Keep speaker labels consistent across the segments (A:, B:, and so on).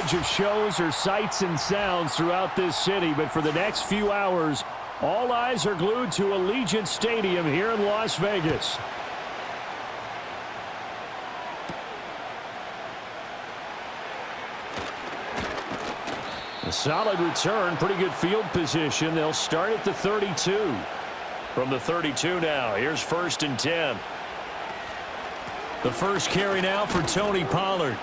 A: range of shows or sights and sounds throughout this city, but for the next few hours, all eyes are glued to Allegiant Stadium here in Las Vegas. A solid return, pretty good field position. They'll start at the 32. From the 32 now, here's 1st and 10. The first carry now for Tony Pollard.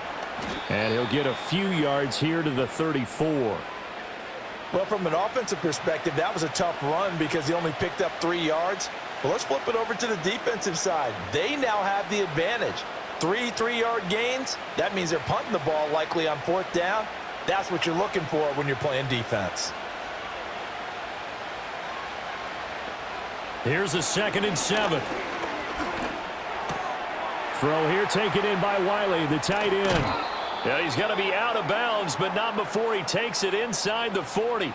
A: And he'll get a few yards here to the 34.
B: Well, from an offensive perspective, that was a tough run because he only picked up 3 yards. Well, let's flip it over to the defensive side. They now have the advantage. 3 3-yard gains. That means they're punting the ball likely on 4th down. That's what you're looking for when you're playing defense.
A: Here's a 2nd and 7. Throw here taken in by Wiley, the tight end. Yeah, he's going to be out of bounds, but not before he takes it inside the 40.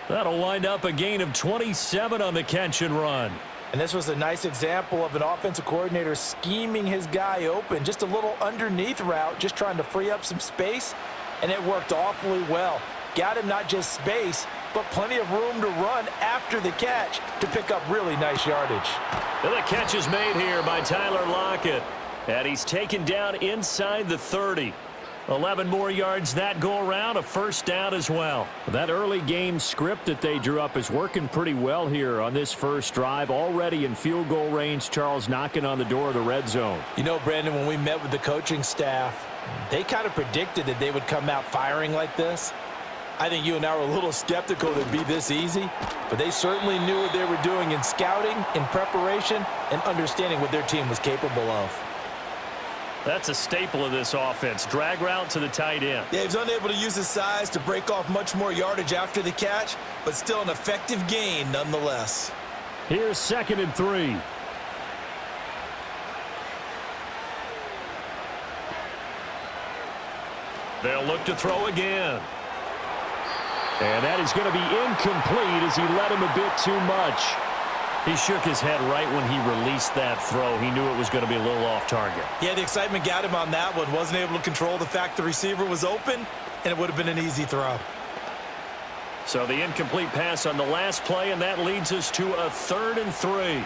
A: That'll wind up a gain of 27 on the catch and run.
B: And this was a nice example of an offensive coordinator scheming his guy open. Just a little underneath route, just trying to free up some space, and it worked awfully well. Got him not just space, but plenty of room to run after the catch to pick up really nice yardage.
A: And the catch is made here by Tyler Lockett. And he's taken down inside the 30. 11 more yards that go around, a 1st down as well. That early game script that they drew up is working pretty well here on this first drive. Already in field goal range, Charles knocking on the door of the red zone.
B: You know, Brandon, when we met with the coaching staff, they kind of predicted that they would come out firing like this. I think you and I were a little skeptical that it'd be this easy, but they certainly knew what they were doing in scouting, in preparation, and understanding what their team was capable of.
A: That's a staple of this offense. Drag route to the tight end.
B: Yeah, he's unable to use his size to break off much more yardage after the catch, but still an effective gain nonetheless.
A: Here's 2nd and 3. They'll look to throw again. And that is going to be incomplete as he led him a bit too much. He shook his head right when he released that throw. He knew it was going to be a little off target.
B: Yeah, the excitement got him on that one. Wasn't able to control the fact the receiver was open, and it would have been an easy throw.
A: So the incomplete pass on the last play, and that leads us to a 3rd and 3.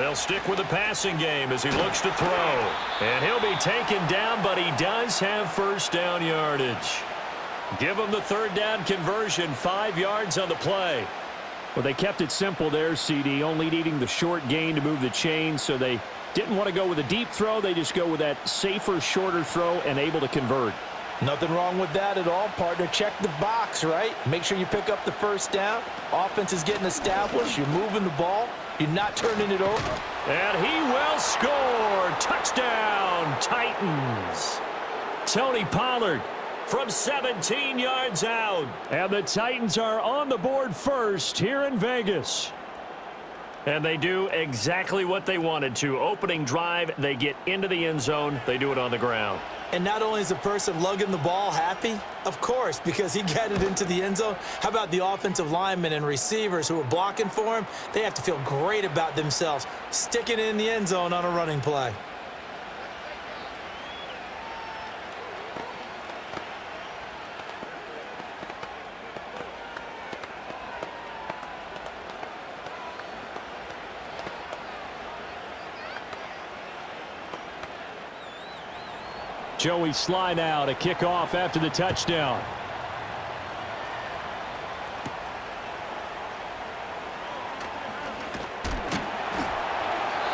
A: They'll stick with the passing game as he looks to throw. And he'll be taken down, but he does have 1st down yardage. Give him the 3rd down conversion, 5 yards on the play. Well, they kept it simple there, CD, only needing the short gain to move the chain, so they didn't want to go with a deep throw. They just go with that safer, shorter throw and able to convert.
B: Nothing wrong with that at all, partner. Check the box, right? Make sure you pick up the 1st down. Offense is getting established. You're moving the ball. You're not turning it over.
A: And he will score. Touchdown, Titans. Tony Pollard from 17 yards out. And the Titans are on the board first here in Vegas. And they do exactly what they wanted to. Opening drive, they get into the end zone. They do it on the ground.
B: And not only is the person lugging the ball happy, of course, because he got it into the end zone. How about the offensive linemen and receivers who are blocking for him? They have to feel great about themselves, sticking it in the end zone on a running play.
A: Joey Sly now to kick off after the touchdown.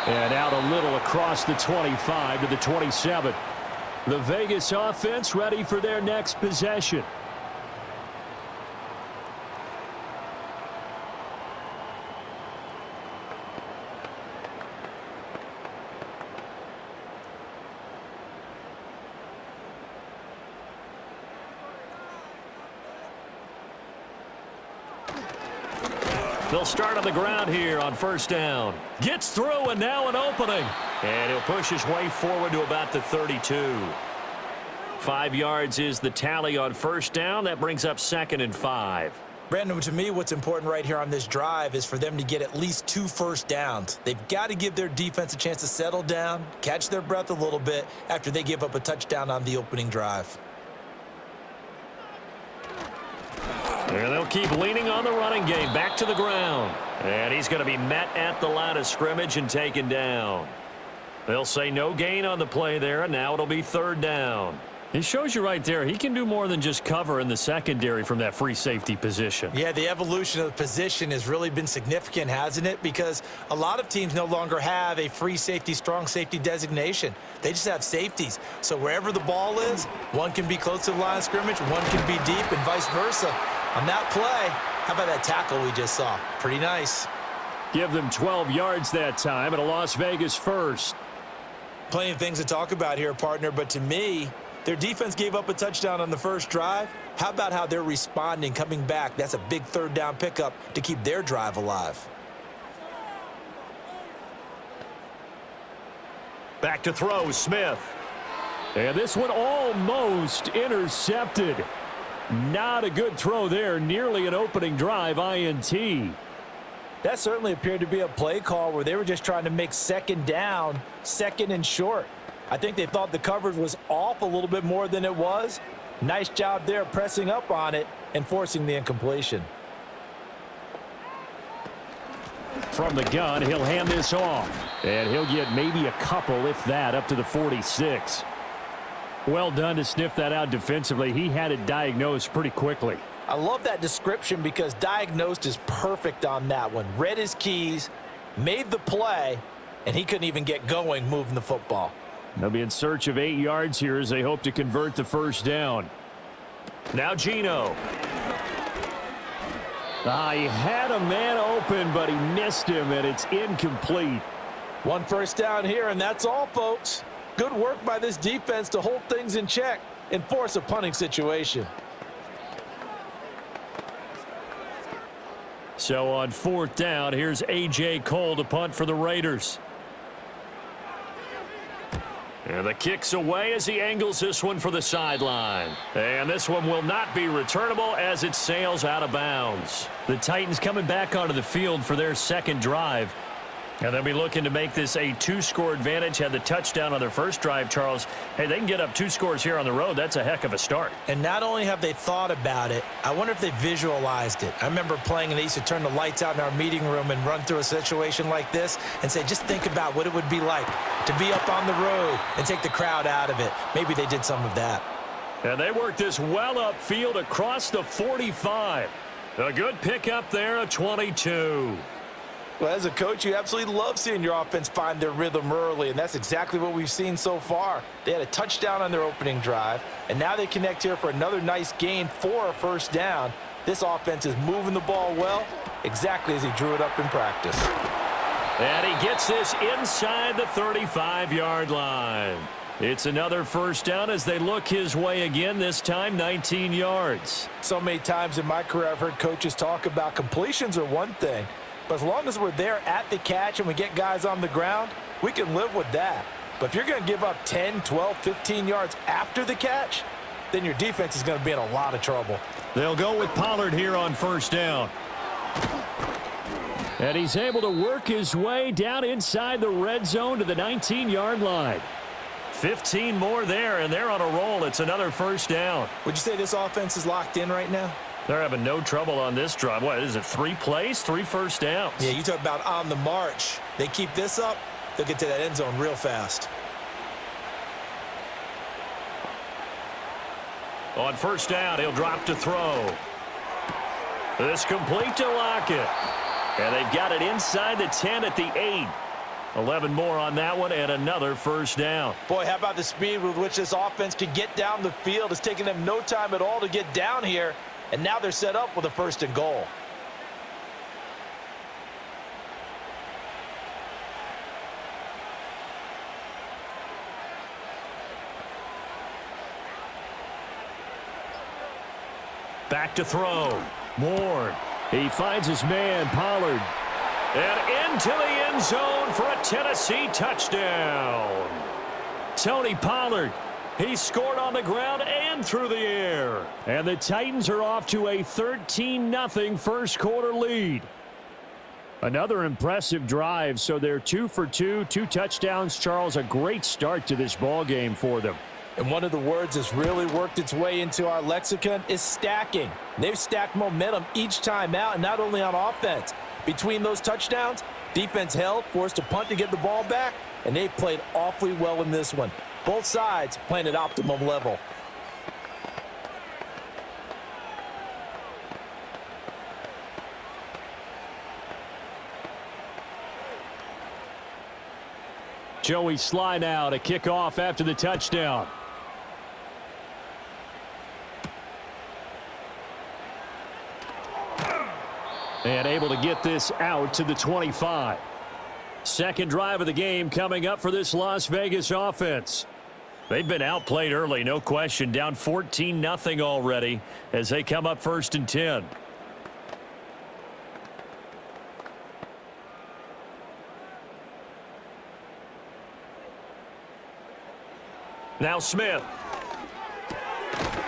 A: And out a little across the 25 to the 27. The Vegas offense ready for their next possession. They'll start on the ground here on 1st down. Gets through and now an opening. And he'll push his way forward to about the 32. 5 yards is the tally on 1st down. That brings up 2nd and 5.
B: Brandon, to me, what's important right here on this drive is for them to get at least 2 first downs. They've got to give their defense a chance to settle down, catch their breath a little bit after they give up a touchdown on the opening drive.
A: And they'll keep leaning on the running game. Back to the ground. And he's going to be met at the line of scrimmage and taken down. They'll say no gain on the play there, and now it'll be third down. He shows you right there, he can do more than just cover in the secondary from that free safety position.
B: Yeah, the evolution of the position has really been significant, hasn't it? Because a lot of teams no longer have a free safety, strong safety designation. They just have safeties. So wherever the ball is, one can be close to the line of scrimmage, one can be deep, and vice versa. On that play, how about that tackle we just saw? Pretty nice.
A: Give them 12 yards that time at a Las Vegas first.
B: Plenty of things to talk about here, partner, but to me, their defense gave up a touchdown on the first drive. How about how they're responding, coming back? That's a big third down pickup to keep their drive alive.
A: Back to throw, Smith. And this one almost intercepted. Not a good throw there, nearly an opening drive INT.
B: That certainly appeared to be a play call where they were just trying to make second down, second and short. I think they thought the coverage was off a little bit more than it was. Nice job there pressing up on it and forcing the incompletion.
A: From the gun, he'll hand this off. And he'll get maybe a couple, if that, up to the 46. Well done to sniff that out defensively. He had it diagnosed pretty quickly.
B: I love that description because diagnosed is perfect on that one. Read his keys, made the play, and he couldn't even get going moving the football.
A: They'll be in search of 8 yards here as they hope to convert the first down. Now Gino. He had a man open, but he missed him, and it's incomplete.
B: One first down here, and that's all, folks. Good work by this defense to hold things in check and force a punting situation.
A: So on fourth down, here's A.J. Cole to punt for the Raiders. And the kick's away as he angles this one for the sideline. And this one will not be returnable as it sails out of bounds. The Titans coming back onto the field for their second drive. And they'll be looking to make this a 2-score advantage. Had the touchdown on their first drive, Charles. Hey, they can get up 2 scores here on the road. That's a heck of a start.
B: And not only have they thought about it, I wonder if they visualized it. I remember playing and they used to turn the lights out in our meeting room and run through a situation like this and say, just think about what it would be like to be up on the road and take the crowd out of it. Maybe they did some of that.
A: And they worked this well upfield across the 45. A good pickup there, a 22.
B: Well, as a coach, you absolutely love seeing your offense find their rhythm early, and that's exactly what we've seen so far. They had a touchdown on their opening drive, and now they connect here for another nice gain for a first down. This offense is moving the ball well, exactly as he drew it up in practice.
A: And he gets this inside the 35-yard line. It's another first down as they look his way again, this time 19 yards.
B: So many times in my career I've heard coaches talk about completions are one thing, but as long as we're there at the catch and we get guys on the ground, we can live with that. But if you're going to give up 10, 12, 15 yards after the catch, then your defense is going to be in a lot of trouble.
A: They'll go with Pollard here on first down. And he's able to work his way down inside the red zone to the 19-yard line. 15 more there, and they're on a roll. It's another first down.
B: Would you say this offense is locked in right now?
A: They're having no trouble on this drive. What is it, 3 plays, 3 first downs?
B: Yeah, you talk about on the march. They keep this up, they'll get to that end zone real fast.
A: On first down, he'll drop to throw. This complete to Lockett. And they've got it inside the 10 at the 8. 11 more on that one and another first down.
B: Boy, how about the speed with which this offense can get down the field? It's taking them no time at all to get down here. And now they're set up with a first and goal.
A: Back to throw. Ward. He finds his man, Pollard. And into the end zone for a Tennessee touchdown. Tony Pollard. He scored on the ground and through the air. And the Titans are off to a 13-0 first quarter lead. Another impressive drive, so they're 2 for 2, 2 touchdowns. Charles, a great start to this ball game for them.
B: And one of the words that's really worked its way into our lexicon is stacking. They've stacked momentum each time out, and not only on offense. Between those touchdowns, defense held, forced a punt to get the ball back, and they played awfully well in this one. Both sides playing at optimum level.
A: Joey slide out, a kickoff after the touchdown. And able to get this out to the 25. Second drive of the game coming up for this Las Vegas offense. They've been outplayed early, no question. Down 14-0 already as they come up 1st and 10. Now Smith.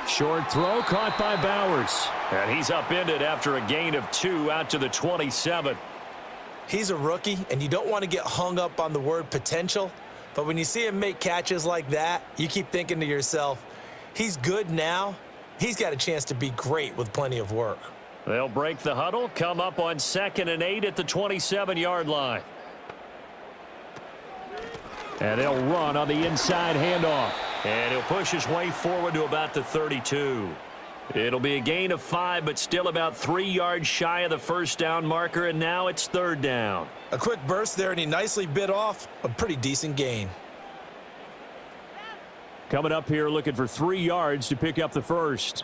A: Short throw caught by Bowers. And he's upended after a gain of 2 out to the 27.
B: He's a rookie, and you don't want to get hung up on the word potential. But when you see him make catches like that, you keep thinking to yourself, he's good now. He's got a chance to be great with plenty of work.
A: They'll break the huddle, come up on 2nd and 8 at the 27-yard line. And they'll run on the inside handoff. And he'll push his way forward to about the 32. It'll be a gain of 5, but still about 3 yards shy of the first down marker, and now it's 3rd down.
B: A quick burst there, and he nicely bit off a pretty decent gain.
A: Coming up here looking for 3 yards to pick up the first.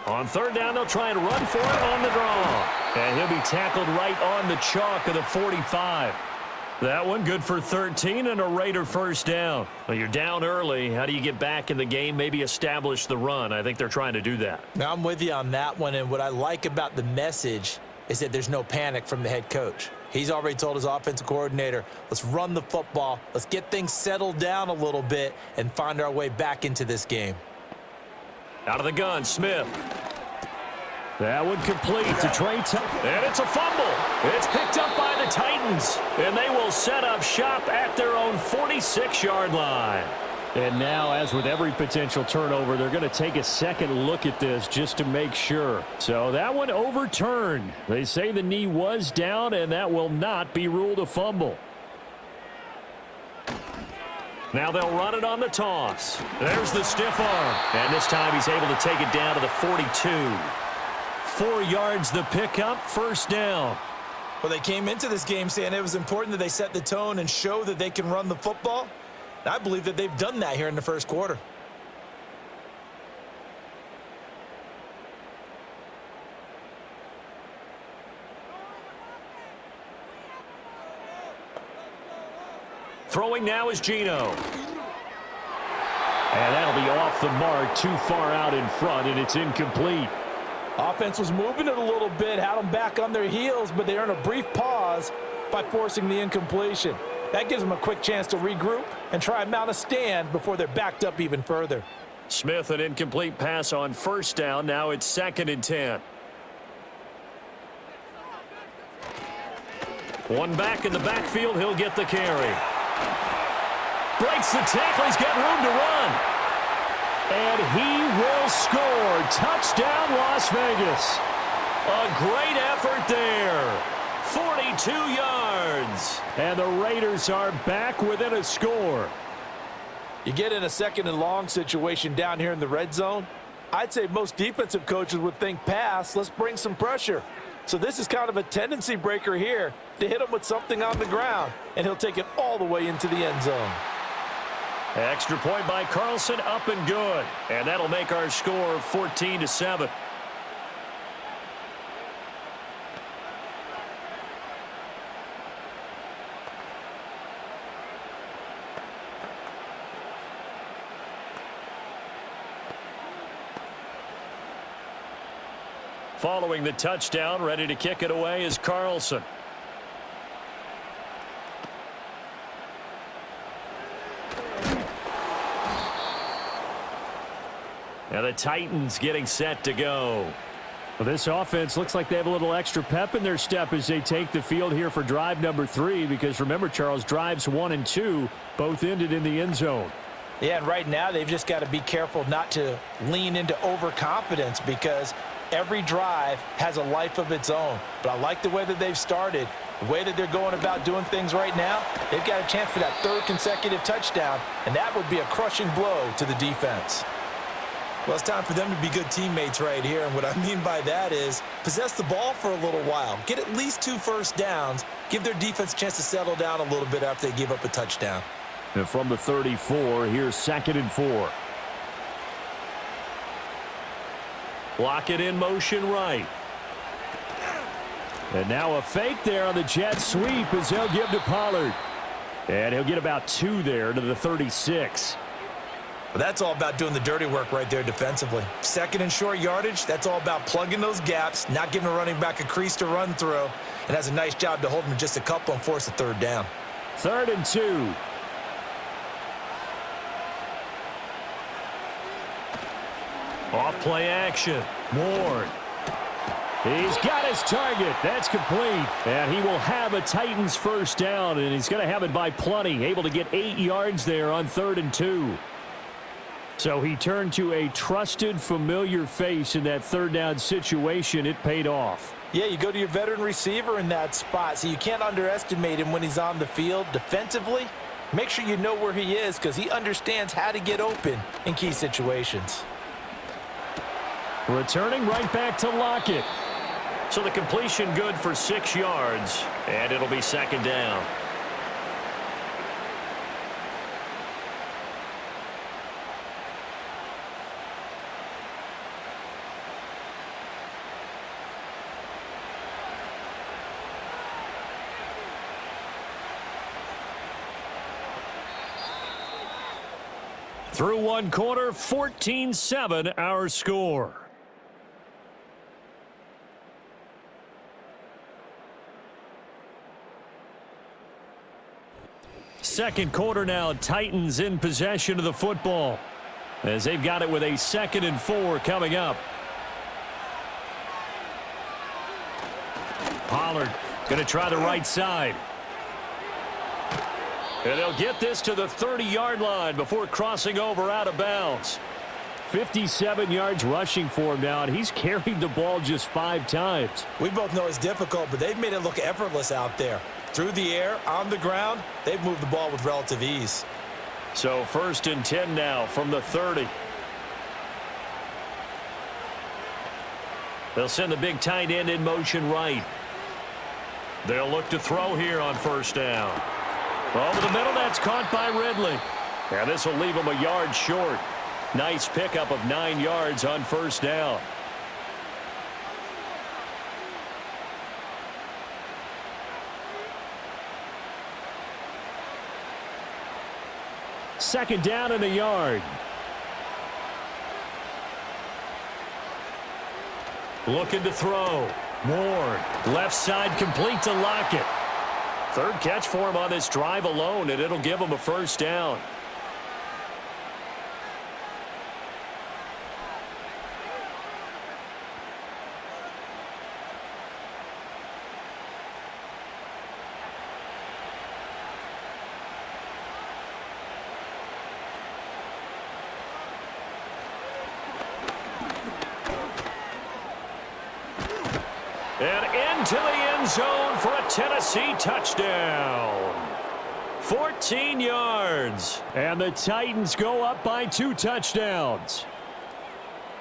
A: On 3rd down, they'll try and run for it on the draw. And he'll be tackled right on the chalk of the 45. That one good for 13 and a Raider first down. Well, you're down early. How do you get back in the game? Maybe establish the run. I think they're trying to do that.
B: Now, I'm with you on that one, and what I like about the message is that there's no panic from the head coach. He's already told his offensive coordinator, let's run the football, let's get things settled down a little bit and find our way back into this game.
A: Out of the gun, Smith. That one complete to Trey. And it's a fumble. It's picked up by the Titans. And they will set up shop at their own 46-yard line. And now, as with every potential turnover, they're going to take a second look at this just to make sure. So that one overturned. They say the knee was down, and that will not be ruled a fumble. Now they'll run it on the toss. There's the stiff arm. And this time he's able to take it down to the 42. 4 yards the pickup, first down.
B: Well, they came into this game saying it was important that they set the tone and show that they can run the football. And I believe that they've done that here in the first quarter.
A: Throwing now is Geno. And that'll be off the mark, too far out in front, and it's incomplete.
B: Offense was moving it a little bit, had them back on their heels, but they earned a brief pause by forcing the incompletion. That gives them a quick chance to regroup and try and mount a stand before they're backed up even further.
A: Smith, an incomplete pass on first down. Now it's 2nd and 10. One back in the backfield. He'll get the carry. Breaks the tackle. He's got room to run. And he will score. Touchdown, Las Vegas. A great effort there. 42 yards. And the Raiders are back within a score.
B: You get in a 2nd and long situation down here in the red zone. I'd say most defensive coaches would think pass. Let's bring some pressure. So this is kind of a tendency breaker here to hit him with something on the ground. And he'll take it all the way into the end zone.
A: Extra point by Carlson, up and good. And that'll make our score 14-7. Following the touchdown, ready to kick it away is Carlson. Now the Titans getting set to go. Well, this offense looks like they have a little extra pep in their step as they take the field here for drive number 3, because remember, Charles, drives 1 and 2 both ended in the end zone.
B: Yeah, and right now they've just got to be careful not to lean into overconfidence, because every drive has a life of its own. But I like the way that they've started, the way that they're going about doing things right now. They've got a chance for that 3rd consecutive touchdown, and that would be a crushing blow to the defense. Well, it's time for them to be good teammates right here, and what I mean by that is possess the ball for a little while, get at least 2 first downs, give their defense a chance to settle down a little bit after they give up a touchdown.
A: And from the 34, here's 2nd and 4. Block it in motion right. And now a fake there on the jet sweep as they'll give to Pollard. And he'll get about 2 there to the 36.
B: Well, that's all about doing the dirty work right there defensively. 2nd and short yardage, that's all about plugging those gaps, not giving a running back a crease to run through, and has a nice job to hold him just a couple and force a 3rd down.
A: 3rd and 2. Off play action. Ward. He's got his target. That's complete. And he will have a Titans first down, and he's going to have it by plenty. Able to get 8 yards there on 3rd and 2. So he turned to a trusted, familiar face in that 3rd down situation. It paid off.
B: Yeah, you go to your veteran receiver in that spot, so you can't underestimate him when he's on the field. Defensively, make sure you know where he is, because he understands how to get open in key situations.
A: Returning right back to Lockett. So the completion good for 6 yards, and it'll be 2nd down. Through 1 quarter, 14-7 our score. Second quarter now, Titans in possession of the football as they've got it with a 2nd and 4 coming up. Pollard going to try the right side. And they'll get this to the 30-yard line before crossing over out of bounds. 57 yards rushing for him now, and he's carried the ball just 5 times.
B: We both know it's difficult, but they've made it look effortless out there. Through the air, on the ground, they've moved the ball with relative ease.
A: So 1st and 10 now from the 30. They'll send the big tight end in motion right. They'll look to throw here on 1st down. Over the middle, that's caught by Ridley. And this will leave him a yard short. Nice pickup of 9 yards on 1st down. Second down and a yard. Looking to throw. Ward. Left side complete to Lockett. 3rd catch for him on this drive alone, and it'll give him a 1st down. And into the end zone for a Tennessee touchdown. 14 yards. And the Titans go up by 2 touchdowns.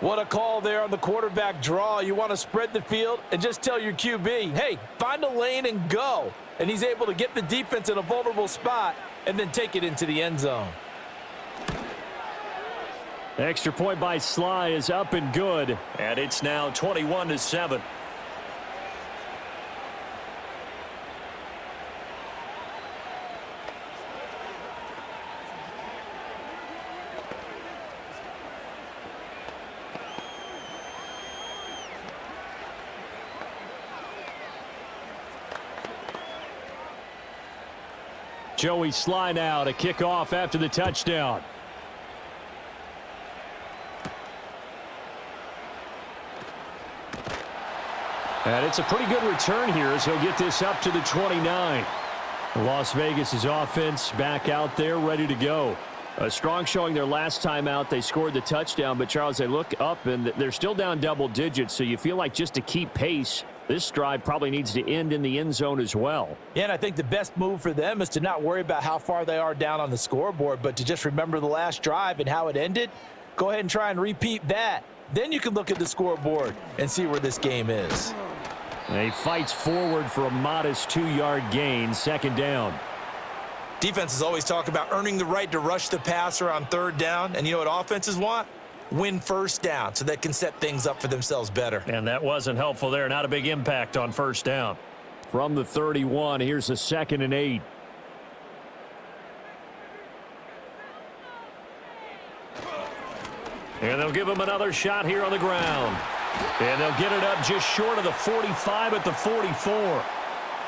B: What a call there on the quarterback draw. You want to spread the field and just tell your QB, hey, find a lane and go. And he's able to get the defense in a vulnerable spot and then take it into the end zone.
A: Extra point by Sly is up and good. And it's now 21-7. Joey Sly now to kick off after the touchdown. And it's a pretty good return here as he'll get this up to the 29. Las Vegas' offense back out there ready to go. A strong showing their last time out. They scored the touchdown, but Charles, they look up and they're still down double digits, so you feel like just to keep pace, this drive probably needs to end in the end zone as well.
B: Yeah, and I think the best move for them is to not worry about how far they are down on the scoreboard, but to just remember the last drive and how it ended. Go ahead and try and repeat that. Then you can look at the scoreboard and see where this game is.
A: And he fights forward for a modest 2-yard gain, second down.
B: Defenses always talk about earning the right to rush the passer on third down, and you know what offenses want? Win first down so they can set things up for themselves better.
A: And that wasn't helpful there. Not a big impact on first down. From the 31, here's a 2nd and 8. And they'll give him another shot here on the ground. And they'll get it up just short of the 45 at the 44.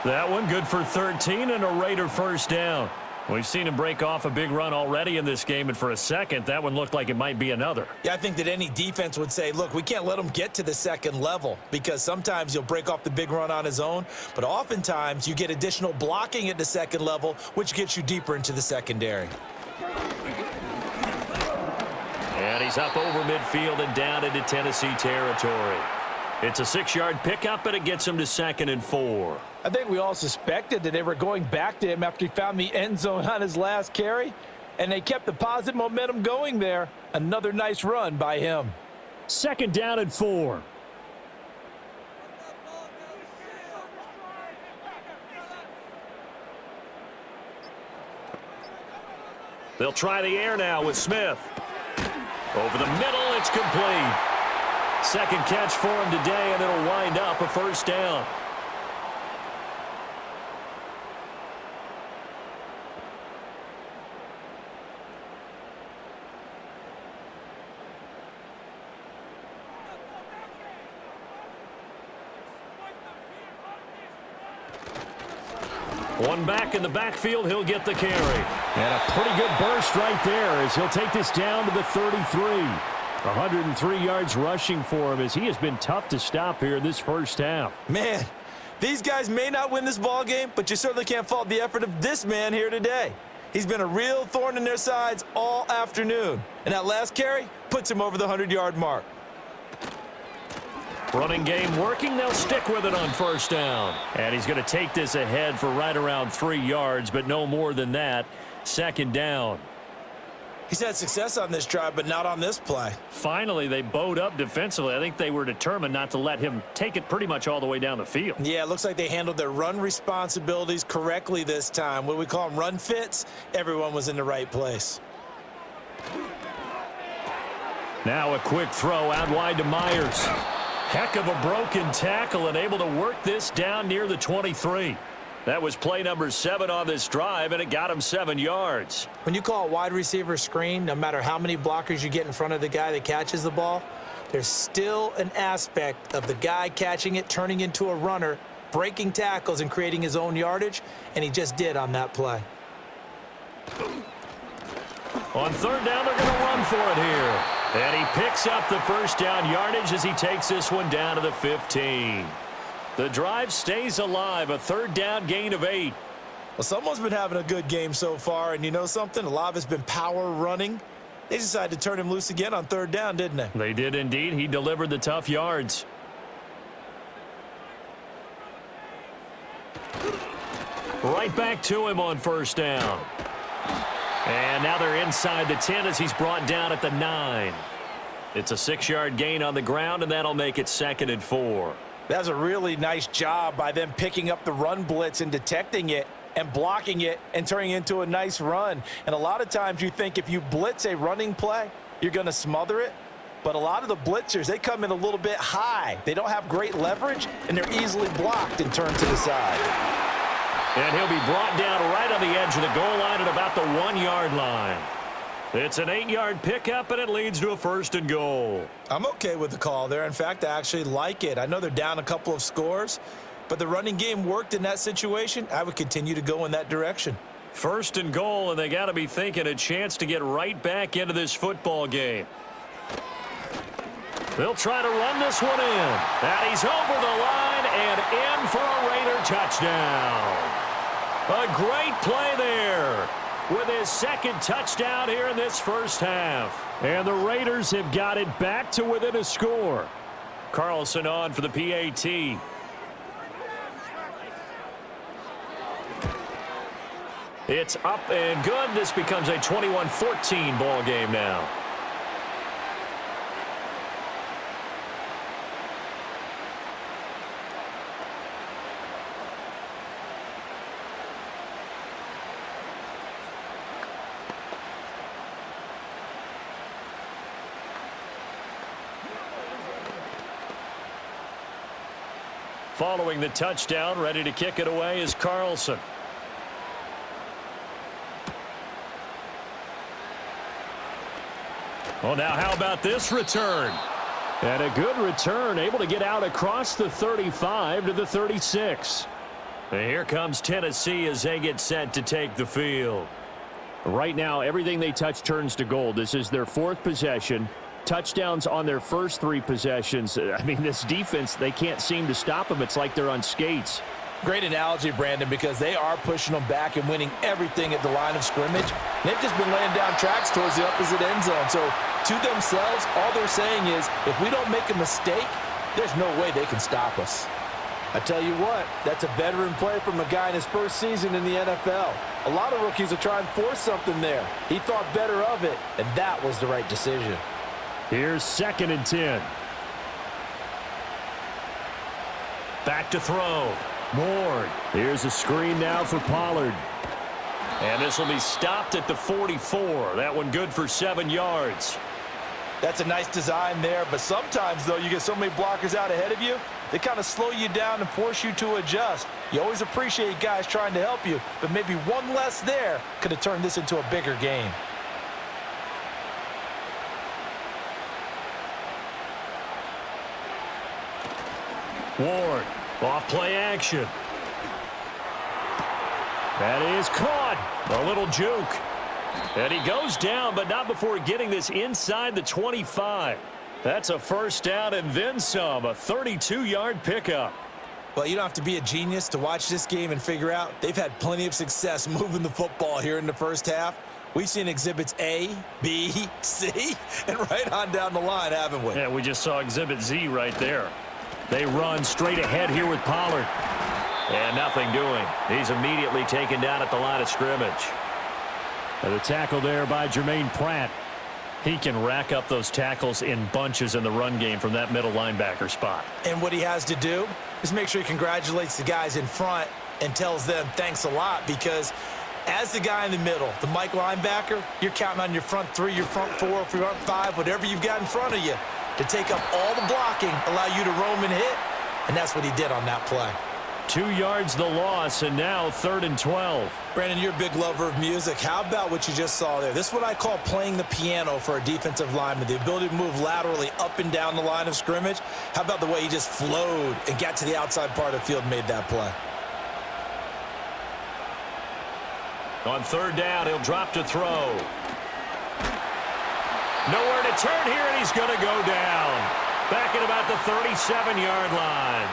A: That one good for 13 and a Raider first down. We've seen him break off a big run already in this game, and for a second, that one looked like it might be another.
B: Yeah, I think that any defense would say, look, we can't let him get to the second level because sometimes he'll break off the big run on his own, but oftentimes you get additional blocking at the second level, which gets you deeper into the secondary.
A: And he's up over midfield and down into Tennessee territory. It's a 6-yard pickup, and it gets him to 2nd and 4.
B: I think we all suspected that they were going back to him after he found the end zone on his last carry, and they kept the positive momentum going there. Another nice run by him.
A: 2nd down and 4. They'll try the air now with Smith. Over the middle, it's complete. Second catch for him today, and it'll wind up a first down. One back in the backfield, he'll get the carry. And a pretty good burst right there as he'll take this down to the 33. 103 yards rushing for him as he has been tough to stop here in this first half.
B: Man, these guys may not win this ball game, but you certainly can't fault the effort of this man here today. He's been a real thorn in their sides all afternoon. And that last carry puts him over the 100-yard mark.
A: Running game working. They'll stick with it on first down. And he's going to take this ahead for right around 3 yards, but no more than that. Second down.
B: He's had success on this drive, but not on this play.
A: Finally, they bowed up defensively. I think they were determined not to let him take it pretty much all the way down the field.
B: Yeah, it looks like they handled their run responsibilities correctly this time. What we call them run fits, everyone was in the right place.
A: Now a quick throw out wide to Myers. Heck of a broken tackle and able to work this down near the 23. That was play number 7 on this drive, and it got him 7 yards.
B: When you call a wide receiver screen, no matter how many blockers you get in front of the guy that catches the ball, there's still an aspect of the guy catching it, turning into a runner, breaking tackles and creating his own yardage, and he just did on that play.
A: On third down, they're going to run for it here. And he picks up the first down yardage as he takes this one down to the 15. The drive stays alive, a third down gain of 8.
B: Well, someone's been having a good game so far, and you know something? A lot of it's been power running. They decided to turn him loose again on third down, didn't they?
A: They did indeed. He delivered the tough yards. Right back to him on first down. And now they're inside the 10 as he's brought down at the 9. It's a 6-yard gain on the ground, and that'll make it 2nd and 4.
B: That's a really nice job by them picking up the run blitz and detecting it and blocking it and turning it into a nice run. And a lot of times you think if you blitz a running play, you're going to smother it. But a lot of the blitzers, they come in a little bit high. They don't have great leverage, and they're easily blocked and turned to the side.
A: And he'll be brought down right on the edge of the goal line at about the 1-yard line. It's an 8-yard pickup, and it leads to a 1st and goal.
B: I'm okay with the call there. In fact, I actually like it. I know they're down a couple of scores, but the running game worked in that situation. I would continue to go in that direction.
A: 1st and goal, and they got to be thinking a chance to get right back into this football game. They'll try to run this one in. And he's over the line. and in for a Raider touchdown. A great play there with his second touchdown here in this first half. And the Raiders have got it back to within a score. Carlson on for the PAT. It's up and good. This becomes a 21-14 ball game now. Following the touchdown, ready to kick it away is Carlson. Well, now how about this return? And a good return, able to get out across the 35 to the 36. And here comes Tennessee as they get set to take the field. Right now, everything they touch turns to gold. This is their fourth possession. Touchdowns on their first three possessions. I mean, this defense, they can't seem to stop them. It's like they're on skates.
B: Great analogy, Brandon, because they are pushing them back and winning everything at the line of scrimmage. They've just been laying down tracks towards the opposite end zone. So to themselves, all they're saying is, if we don't make a mistake, there's no way they can stop us. I tell you what, that's a veteran play from a guy in his first season in the NFL. A lot of rookies will try and force something there. He thought better of it, and that was the right decision.
A: Here's 2nd and 10. Back to throw. Ward. Here's a screen now for Pollard. And this will be stopped at the 44. That one good for 7 yards.
B: That's a nice design there, but sometimes, though, you get so many blockers out ahead of you, they kind of slow you down and force you to adjust. You always appreciate guys trying to help you, but maybe one less there could have turned this into a bigger game.
A: Ward, off play action. That is caught. A little juke. And he goes down, but not before getting this inside the 25. That's a first down and then some, a 32-yard pickup.
B: Well, you don't have to be a genius to watch this game and figure out they've had plenty of success moving the football here in the first half. We've seen exhibits A, B, C, and right on down the line, haven't we?
A: Yeah, we just saw exhibit Z right there. They run straight ahead here with Pollard. And nothing doing. He's immediately taken down at the line of scrimmage. And the tackle there by Jermaine Pratt. He can rack up those tackles in bunches in the run game from that middle linebacker spot.
B: And what he has to do is make sure he congratulates the guys in front and tells them thanks a lot, because as the guy in the middle, the Mike linebacker, you're counting on your front three, your front four, your front five, whatever you've got in front of you to take up all the blocking, allow you to roam and hit, and that's what he did on that play.
A: 2 yards the loss, and now 3rd and 12.
B: Brandon, you're a big lover of music. How about what you just saw there? This is what I call playing the piano for a defensive lineman, the ability to move laterally up and down the line of scrimmage. How about the way he just flowed and got to the outside part of the field and made that play?
A: On 3rd down, he'll drop to throw. Nowhere to turn here, and he's going to go down. Back at about the 37-yard line.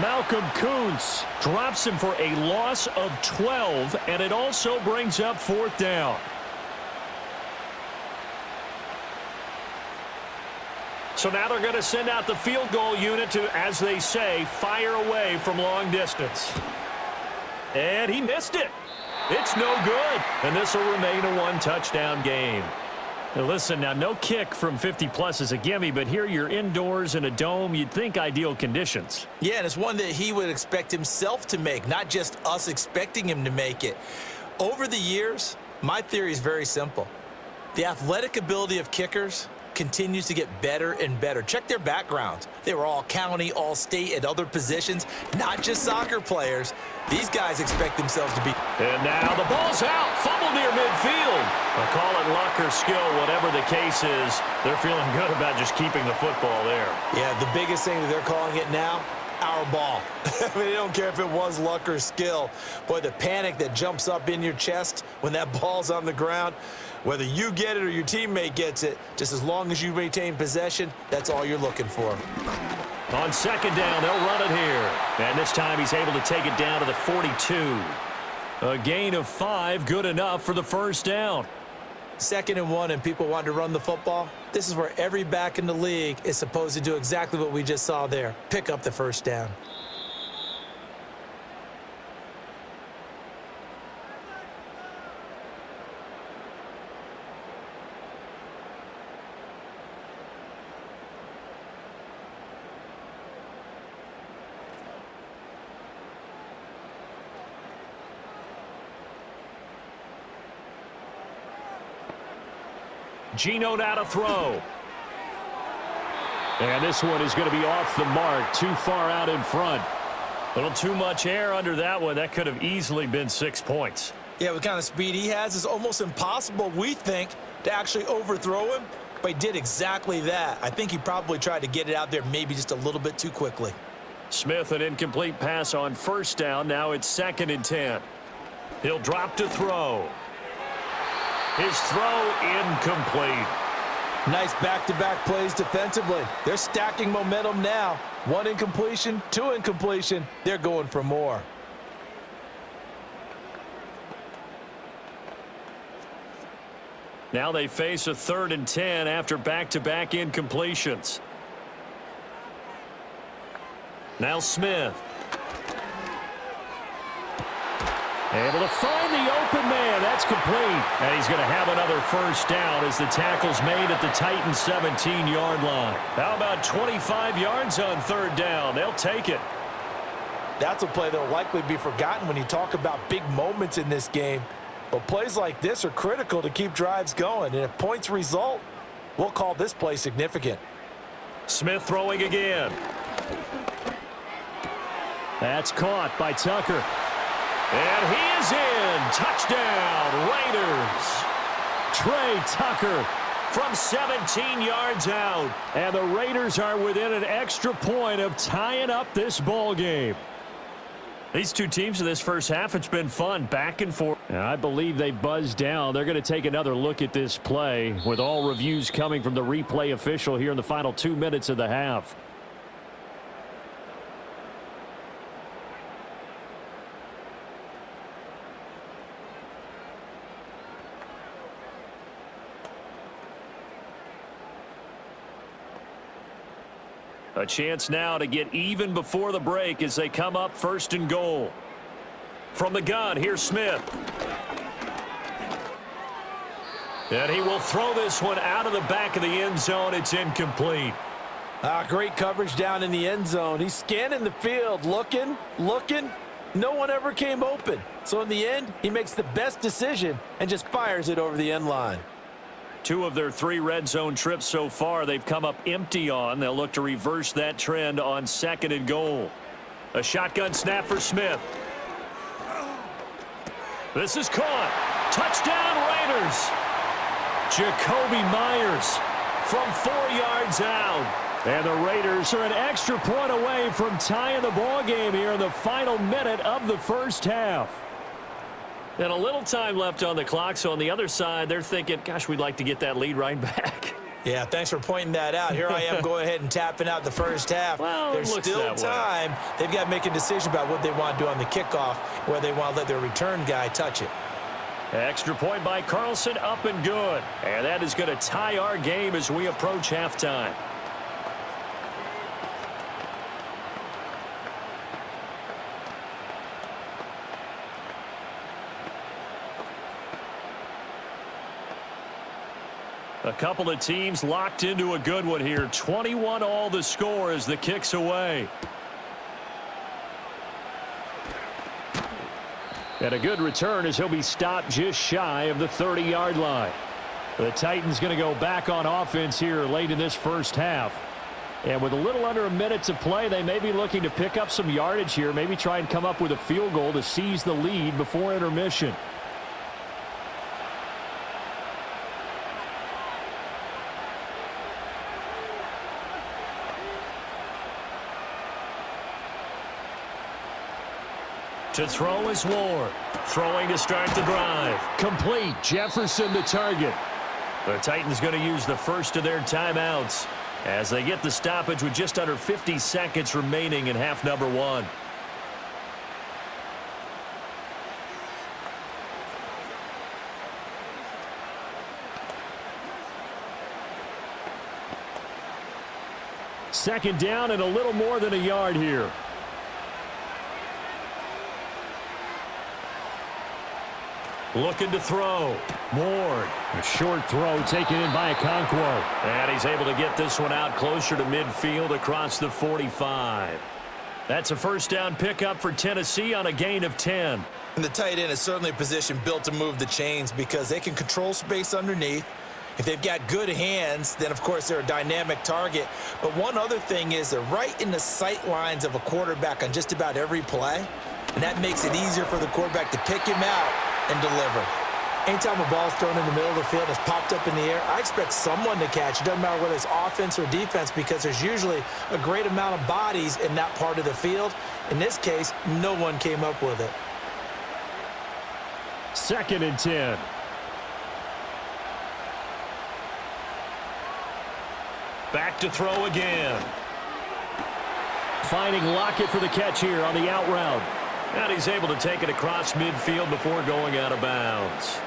A: Malcolm Kuntz drops him for a loss of 12, and it also brings up 4th down. So now they're going to send out the field goal unit to, as they say, fire away from long distance. And he missed it. It's no good, and this will remain a one-touchdown game. Now listen, now no kick from 50-plus is a gimme, but here you're indoors in a dome. You'd think ideal conditions.
B: Yeah, and it's one that he would expect himself to make, not just us expecting him to make it. Over the years, my theory is very simple. The athletic ability of kickers continues to get better and better. Check their backgrounds. They were all county, all state, at other positions, not just soccer players. These guys expect themselves to be.
A: And now the ball's out. Fumble near midfield. I'll call it luck or skill, whatever the case is. They're feeling good about just keeping the football there.
B: Yeah, the biggest thing that they're calling it now, our ball. I mean, they don't care if it was luck or skill. Boy, the panic that jumps up in your chest when that ball's on the ground, whether you get it or your teammate gets it, just as long as you maintain possession, that's all you're looking for.
A: On second down, they'll run it here. And this time he's able to take it down to the 42. A gain of 5, good enough for the first down.
B: 2nd and 1 and people want to run the football. This is where every back in the league is supposed to do exactly what we just saw there. Pick up the first down.
A: Geno now to throw. And this one is going to be off the mark, too far out in front. A little too much air under that one. That could have easily been 6 points.
B: Yeah, what kind of speed he has is almost impossible, we think, to actually overthrow him. But he did exactly that. I think he probably tried to get it out there maybe just a little bit too quickly.
A: Smith, an incomplete pass on first down. Now it's 2nd and 10. He'll drop to throw. His throw incomplete.
B: Nice back-to-back plays defensively. They're stacking momentum now. 1 incompletion, 2 incompletion. They're going for more.
A: Now they face a 3rd and 10 after back-to-back incompletions. Now Smith. Able to find the open man. That's complete. And he's going to have another first down as the tackle's made at the Titans' 17-yard line. How about 25 yards on 3rd down? They'll take it.
B: That's a play that will likely be forgotten when you talk about big moments in this game. But plays like this are critical to keep drives going. And if points result, we'll call this play significant.
A: Smith throwing again. That's caught by Tucker. And he is in. Touchdown, Raiders. Trey Tucker from 17 yards out. And the Raiders are within an extra point of tying up this ball game. These two teams in this first half, it's been fun, back and forth. And I believe they buzzed down. They're going to take another look at this play with all reviews coming from the replay official here in the final 2 minutes of the half. A chance now to get even before the break as they come up 1st and goal. From the gun, here's Smith. And he will throw this one out of the back of the end zone. It's incomplete.
B: Great coverage down in the end zone. He's scanning the field, looking. No one ever came open. So in the end, he makes the best decision and just fires it over the end line.
A: 2 of their 3 red zone trips so far, they've come up empty on. They'll look to reverse that trend on 2nd and goal. A shotgun snap for Smith. This is caught. Touchdown, Raiders. Jacoby Myers from 4 yards out. And the Raiders are an extra point away from tying the ball game here in the final minute of the first half. And a little time left on the clock, so on the other side, they're thinking, gosh, we'd like to get that lead right back.
B: Yeah, thanks for pointing that out. Here I am going ahead and tapping out the first half.
A: Well,
B: there's still time. They've got to make a decision about what they want to do on the kickoff, whether they want to let their return guy touch it.
A: Extra point by Carlson, up and good. And that is going to tie our game as we approach halftime. A couple of teams locked into a good one here. 21 all the score as the kick's away. And a good return as he'll be stopped just shy of the 30-yard line. The Titans going to go back on offense here late in this first half. And with a little under a minute to play, they may be looking to pick up some yardage here, maybe try and come up with a field goal to seize the lead before intermission. To throw is Ward. Throwing to start the drive. Complete. Jefferson the target. The Titans going to use the first of their timeouts. as they get the stoppage with just under 50 seconds remaining in half number one. Second down and a little more than a yard here. Looking to throw. Moore. A short throw taken in by Okonkwo. And he's able to get this one out closer to midfield across the 45. That's a first down pickup for Tennessee on a gain of 10.
B: And the tight end is certainly a position built to move the chains because they can control space underneath. If they've got good hands, then, of course, they're a dynamic target. But one other thing is they're right in the sight lines of a quarterback on just about every play. And that makes it easier for the quarterback to pick him out and deliver. Anytime a ball's thrown in the middle of the field and it's popped up in the air, I expect someone to catch. It doesn't matter whether it's offense or defense because there's usually a great amount of bodies in that part of the field. In this case, no one came up with it.
A: 2nd and 10. Back to throw again. Finding Lockett for the catch here on the out route. And he's able to take it across midfield before going out of bounds.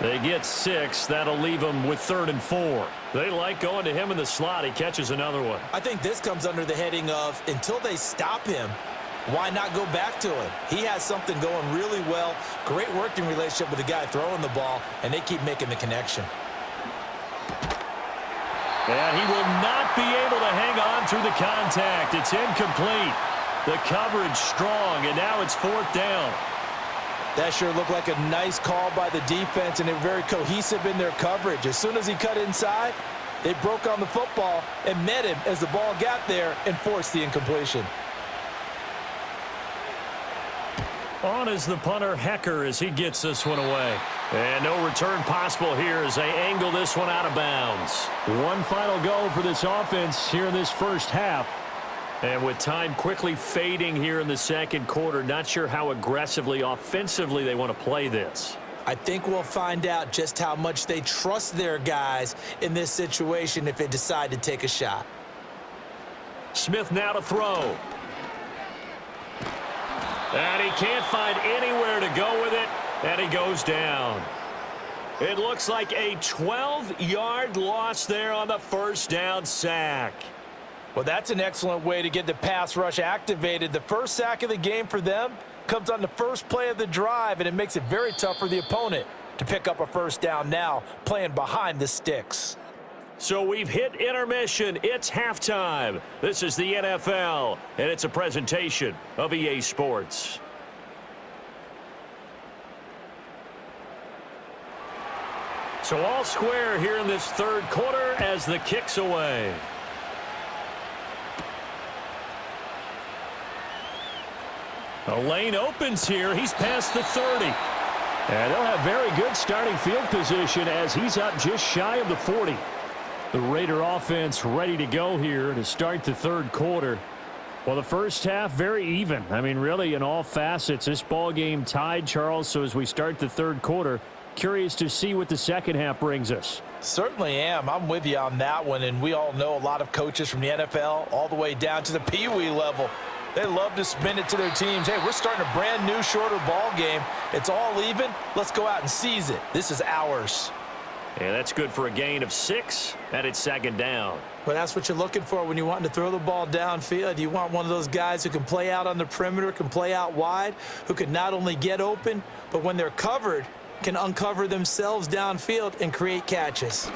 A: They get 6. That'll leave them with 3rd and 4. They like going to him in the slot. He catches another one.
B: I think this comes under the heading of until they stop him, why not go back to him? He has something going really well. Great working relationship with the guy throwing the ball, and they keep making the connection.
A: And he will not be able to hang on through the contact. It's incomplete. The coverage strong, and now it's 4th down.
B: That sure looked like a nice call by the defense, and they were very cohesive in their coverage. As soon as he cut inside, they broke on the football and met him as the ball got there and forced the incompletion.
A: On is the punter, Hecker, as he gets this one away. And no return possible here as they angle this one out of bounds. One final go for this offense here in this first half. And with time quickly fading here in the second quarter, not sure how aggressively, offensively they want to play this.
B: I think we'll find out just how much they trust their guys in this situation if they decide to take a shot.
A: Smith now to throw. And he can't find anywhere to go with it, and he goes down. It looks like a 12-yard loss there on the first down sack.
B: Well, that's an excellent way to get the pass rush activated. The first sack of the game for them comes on the first play of the drive, and it makes it very tough for the opponent to pick up a first down now, playing behind the sticks.
A: So we've hit intermission. It's halftime. This is the NFL, and it's a presentation of EA Sports. So all square here in this third quarter as the kick's away. A lane opens here. He's past the 30. And they'll have very good starting field position as he's up just shy of the 40. The Raider offense ready to go here to start the third quarter. Well, the first half, very even. I mean, really, in all facets, this ball game tied, Charles. So as we start the third quarter, curious to see what the second half brings us.
B: Certainly am. I'm with you on that one. And we all know a lot of coaches from the NFL all the way down to the Pee Wee level. They love to spin it to their teams. Hey, we're starting a brand new, shorter ball game. It's all even. Let's go out and seize it. This is ours.
A: And that's good for a gain of 6, and it's second down.
B: Well, that's what you're looking for when you want to throw the ball downfield. You want one of those guys who can play out on the perimeter, can play out wide, who can not only get open, but when they're covered, can uncover themselves downfield and create catches.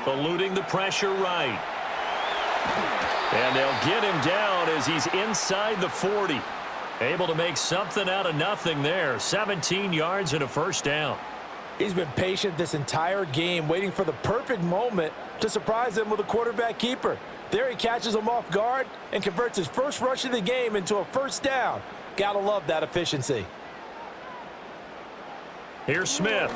A: Eluding the pressure right. And they'll get him down as he's inside the 40. Able to make something out of nothing there. 17 yards and a first down.
B: He's been patient this entire game, waiting for the perfect moment to surprise them with a quarterback keeper. There he catches him off guard and converts his first rush of the game into a first down. Gotta love that efficiency.
A: Here's Smith.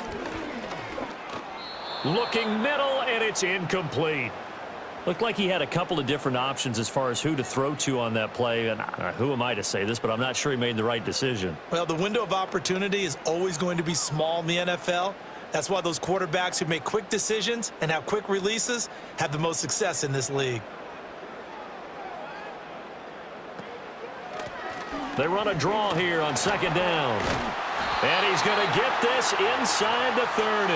A: Looking middle, and it's incomplete. Looked like he had a couple of different options as far as who to throw to on that play. And who am I to say this, but I'm not sure he made the right decision.
B: Well, the window of opportunity is always going to be small in the NFL. That's why those quarterbacks who make quick decisions and have quick releases have the most success in this league.
A: They run a draw here on second down. And he's going to get this inside the 30.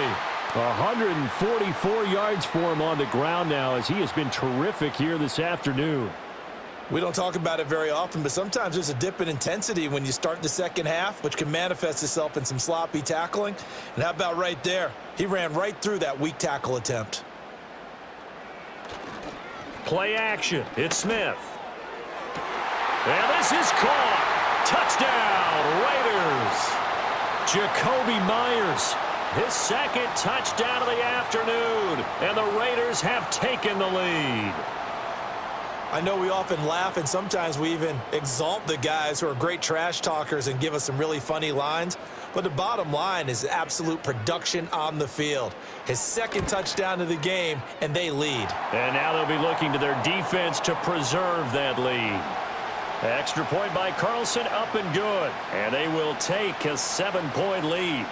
C: 144 yards for him on the ground now as he has been terrific here this afternoon.
B: We don't talk about it very often, but sometimes there's a dip in intensity when you start the second half, which can manifest itself in some sloppy tackling. And how about right there? He ran right through that weak tackle attempt.
A: Play action. It's Smith. And this is caught. Touchdown, Raiders. Jacoby Myers, his second touchdown of the afternoon. And the Raiders have taken the lead.
B: I know we often laugh, and sometimes we even exalt the guys who are great trash talkers and give us some really funny lines. But the bottom line is absolute production on the field. His second touchdown of the game, and they lead.
A: And now they'll be looking to their defense to preserve that lead. Extra point by Carlson, up and good. And they will take a 7-point lead.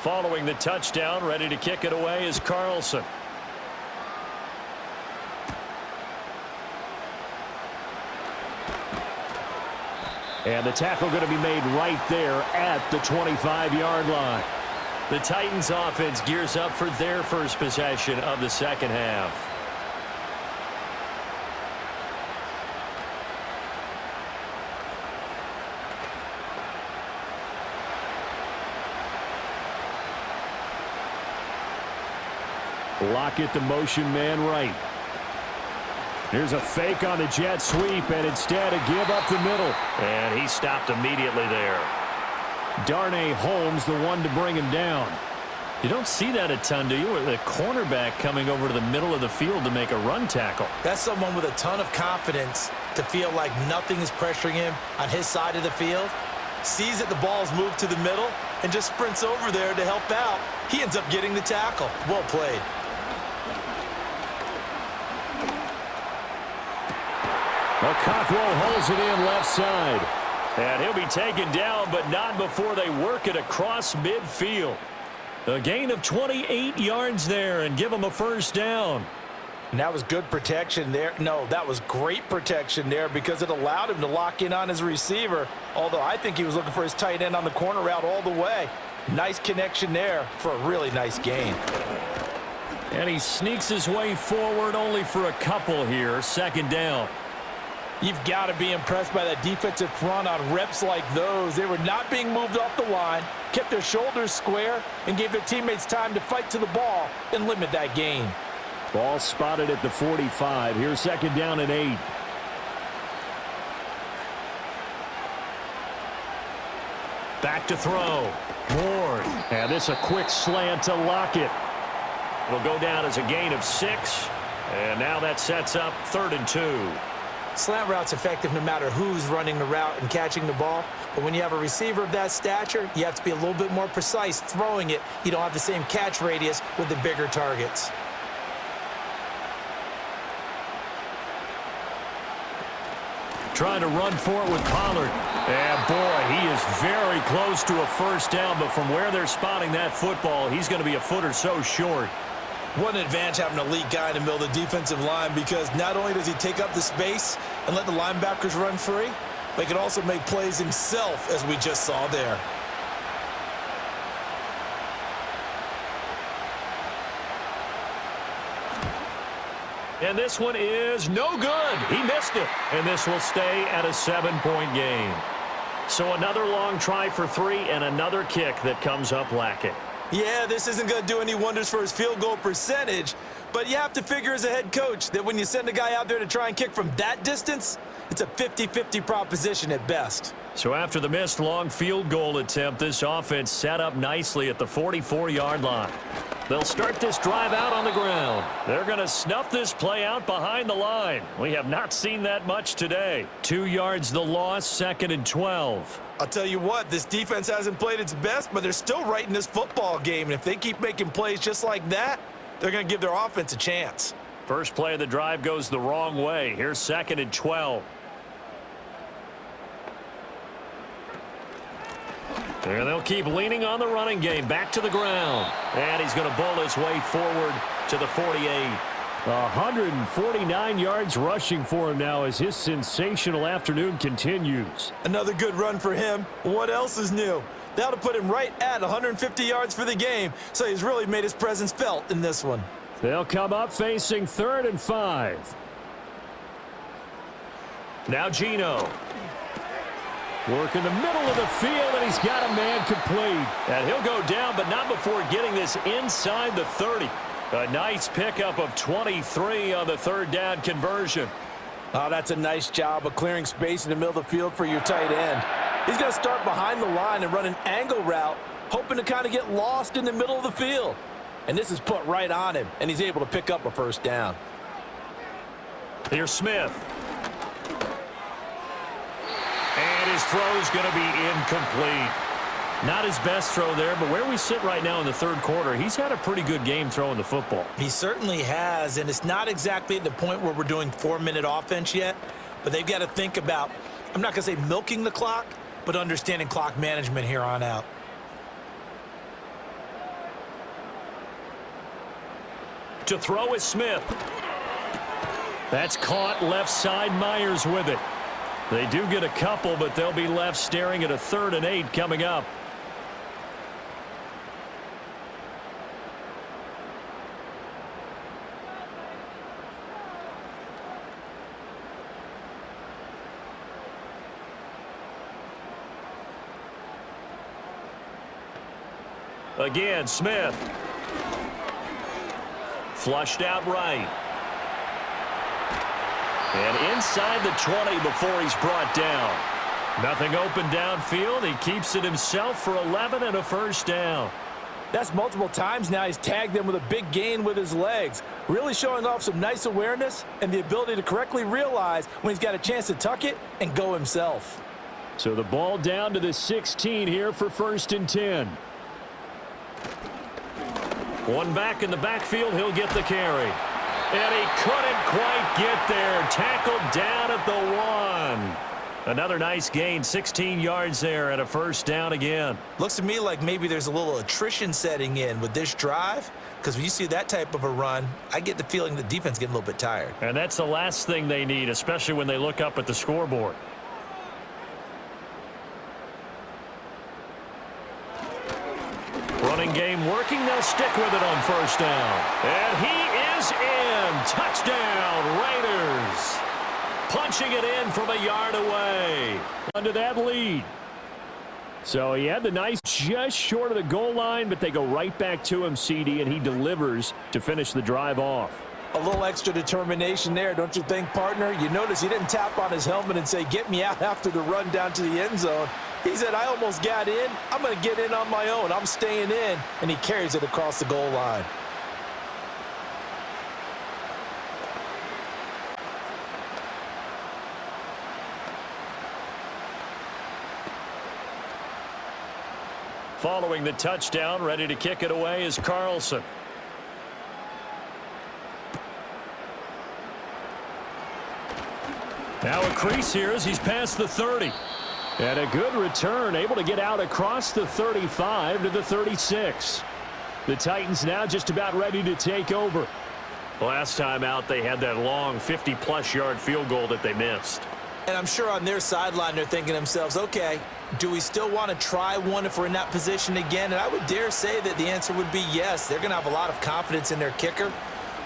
A: Following the touchdown, ready to kick it away is Carlson.
C: And the tackle going to be made right there at the 25-yard line.
A: The Titans offense gears up for their first possession of the second half.
C: Lockett, the motion man right. Here's a fake on the jet sweep, and instead a give up the middle.
A: And he stopped immediately there.
C: Darnay Holmes, the one to bring him down.
A: You don't see that a ton, do you? With a cornerback coming over to the middle of the field to make a run tackle.
B: That's someone with a ton of confidence to feel like nothing is pressuring him on his side of the field. Sees that the ball's moved to the middle and just sprints over there to help out. He ends up getting the tackle. Well played.
C: Cockrell holds it in left side.
A: And he'll be taken down, but not before they work it across midfield. A gain of 28 yards there and give him a first down.
B: And that was good protection there. No, that was great protection there because it allowed him to lock in on his receiver, although I think he was looking for his tight end on the corner route all the way. Nice connection there for a really nice gain.
A: And he sneaks his way forward only for a couple here. Second down.
B: You've got to be impressed by that defensive front on reps like those. They were not being moved off the line, kept their shoulders square, and gave their teammates time to fight to the ball and limit that gain.
C: Ball spotted at the 45. Here's second down and 8.
A: Back to throw. Ward.
C: And this a quick slant to Lockett.
A: It'll go down as a gain of 6. And now that sets up 3rd and 2.
B: Slant route's effective no matter who's running the route and catching the ball. But when you have a receiver of that stature, you have to be a little bit more precise throwing it. You don't have the same catch radius with the bigger targets.
A: Trying to run for it with Pollard. And boy, he is very close to a first down, but from where they're spotting that football, he's going to be a foot or so short.
B: What an advantage having an elite guy in the middle of the defensive line, because not only does he take up the space and let the linebackers run free, but he can also make plays himself, as we just saw there.
A: And this one is no good. He missed it. And this will stay at a 7-point game. So another long try for 3 and another kick that comes up lacking.
B: Yeah, this isn't going to do any wonders for his field goal percentage, but you have to figure as a head coach that when you send a guy out there to try and kick from that distance, it's a 50-50 proposition at best.
A: So after the missed long field goal attempt, this offense set up nicely at the 44-yard line. They'll start this drive out on the ground. They're going to snuff this play out behind the line. We have not seen that much today. 2 yards the loss, 2nd and 12.
B: I'll tell you what, this defense hasn't played its best, but they're still right in this football game. And if they keep making plays just like that, they're going to give their offense a chance.
A: First play of the drive goes the wrong way. Here's 2nd and 12. And they'll keep leaning on the running game. Back to the ground. And he's going to bowl his way forward to the 48.
C: 149 yards rushing for him now as his sensational afternoon continues.
B: Another good run for him. What else is new? That'll put him right at 150 yards for the game, so he's really made his presence felt in this one.
C: They'll come up facing 3rd and 5.
A: Now Geno.
C: Work in the middle of the field, and he's got a man complete.
A: And he'll go down, but not before getting this inside the 30. A nice pickup of 23 on the 3rd down conversion.
B: Oh, that's a nice job of clearing space in the middle of the field for your tight end. He's going to start behind the line and run an angle route, hoping to kind of get lost in the middle of the field. And this is put right on him, and he's able to pick up a 1st down.
A: Here's Smith. And his throw's going to be incomplete. Not his best throw there, but where we sit right now in the 3rd quarter, he's had a pretty good game throwing the football.
B: He certainly has, and it's not exactly at the point where we're doing 4-minute offense yet, but they've got to think about, I'm not going to say milking the clock, but understanding clock management here on out.
A: To throw is Smith. That's caught left side. Myers with it. They do get a couple, but they'll be left staring at a 3rd and 8 coming up. Again, Smith. Flushed out right. And inside the 20 before he's brought down. Nothing open downfield. He keeps it himself for 11 and a 1st down.
B: That's multiple times now he's tagged them with a big gain with his legs. Really showing off some nice awareness and the ability to correctly realize when he's got a chance to tuck it and go himself.
C: So the ball down to the 16 here for 1st and 10.
A: One back in the backfield. He'll get the carry. And he couldn't quite get there. Tackled down at the 1. Another nice gain, 16 yards there and a 1st down again.
B: Looks to me like maybe there's a little attrition setting in with this drive, because when you see that type of a run, I get the feeling the defense getting a little bit tired.
A: And that's the last thing they need, especially when they look up at the scoreboard. Running game working. They'll stick with it on 1st down. And he is in. Touchdown, Raiders. Punching it in from a yard away.
C: Under that lead. So he had the nice just short of the goal line, but they go right back to him, CD, and he delivers to finish the drive off.
B: A little extra determination there, don't you think, partner? You notice he didn't tap on his helmet and say, get me out after the run down to the end zone. He said, I almost got in. I'm going to get in on my own. I'm staying in. And he carries it across the goal line.
A: Following the touchdown, ready to kick it away is Carlson. Now a crease here as he's past the 30.
C: And a good return, able to get out across the 35 to the 36. The Titans now just about ready to take over.
A: Last time out, they had that long 50-plus yard field goal that they missed.
B: And I'm sure on their sideline they're thinking to themselves, okay, do we still want to try one if we're in that position again? And I would dare say that the answer would be yes. They're going to have a lot of confidence in their kicker.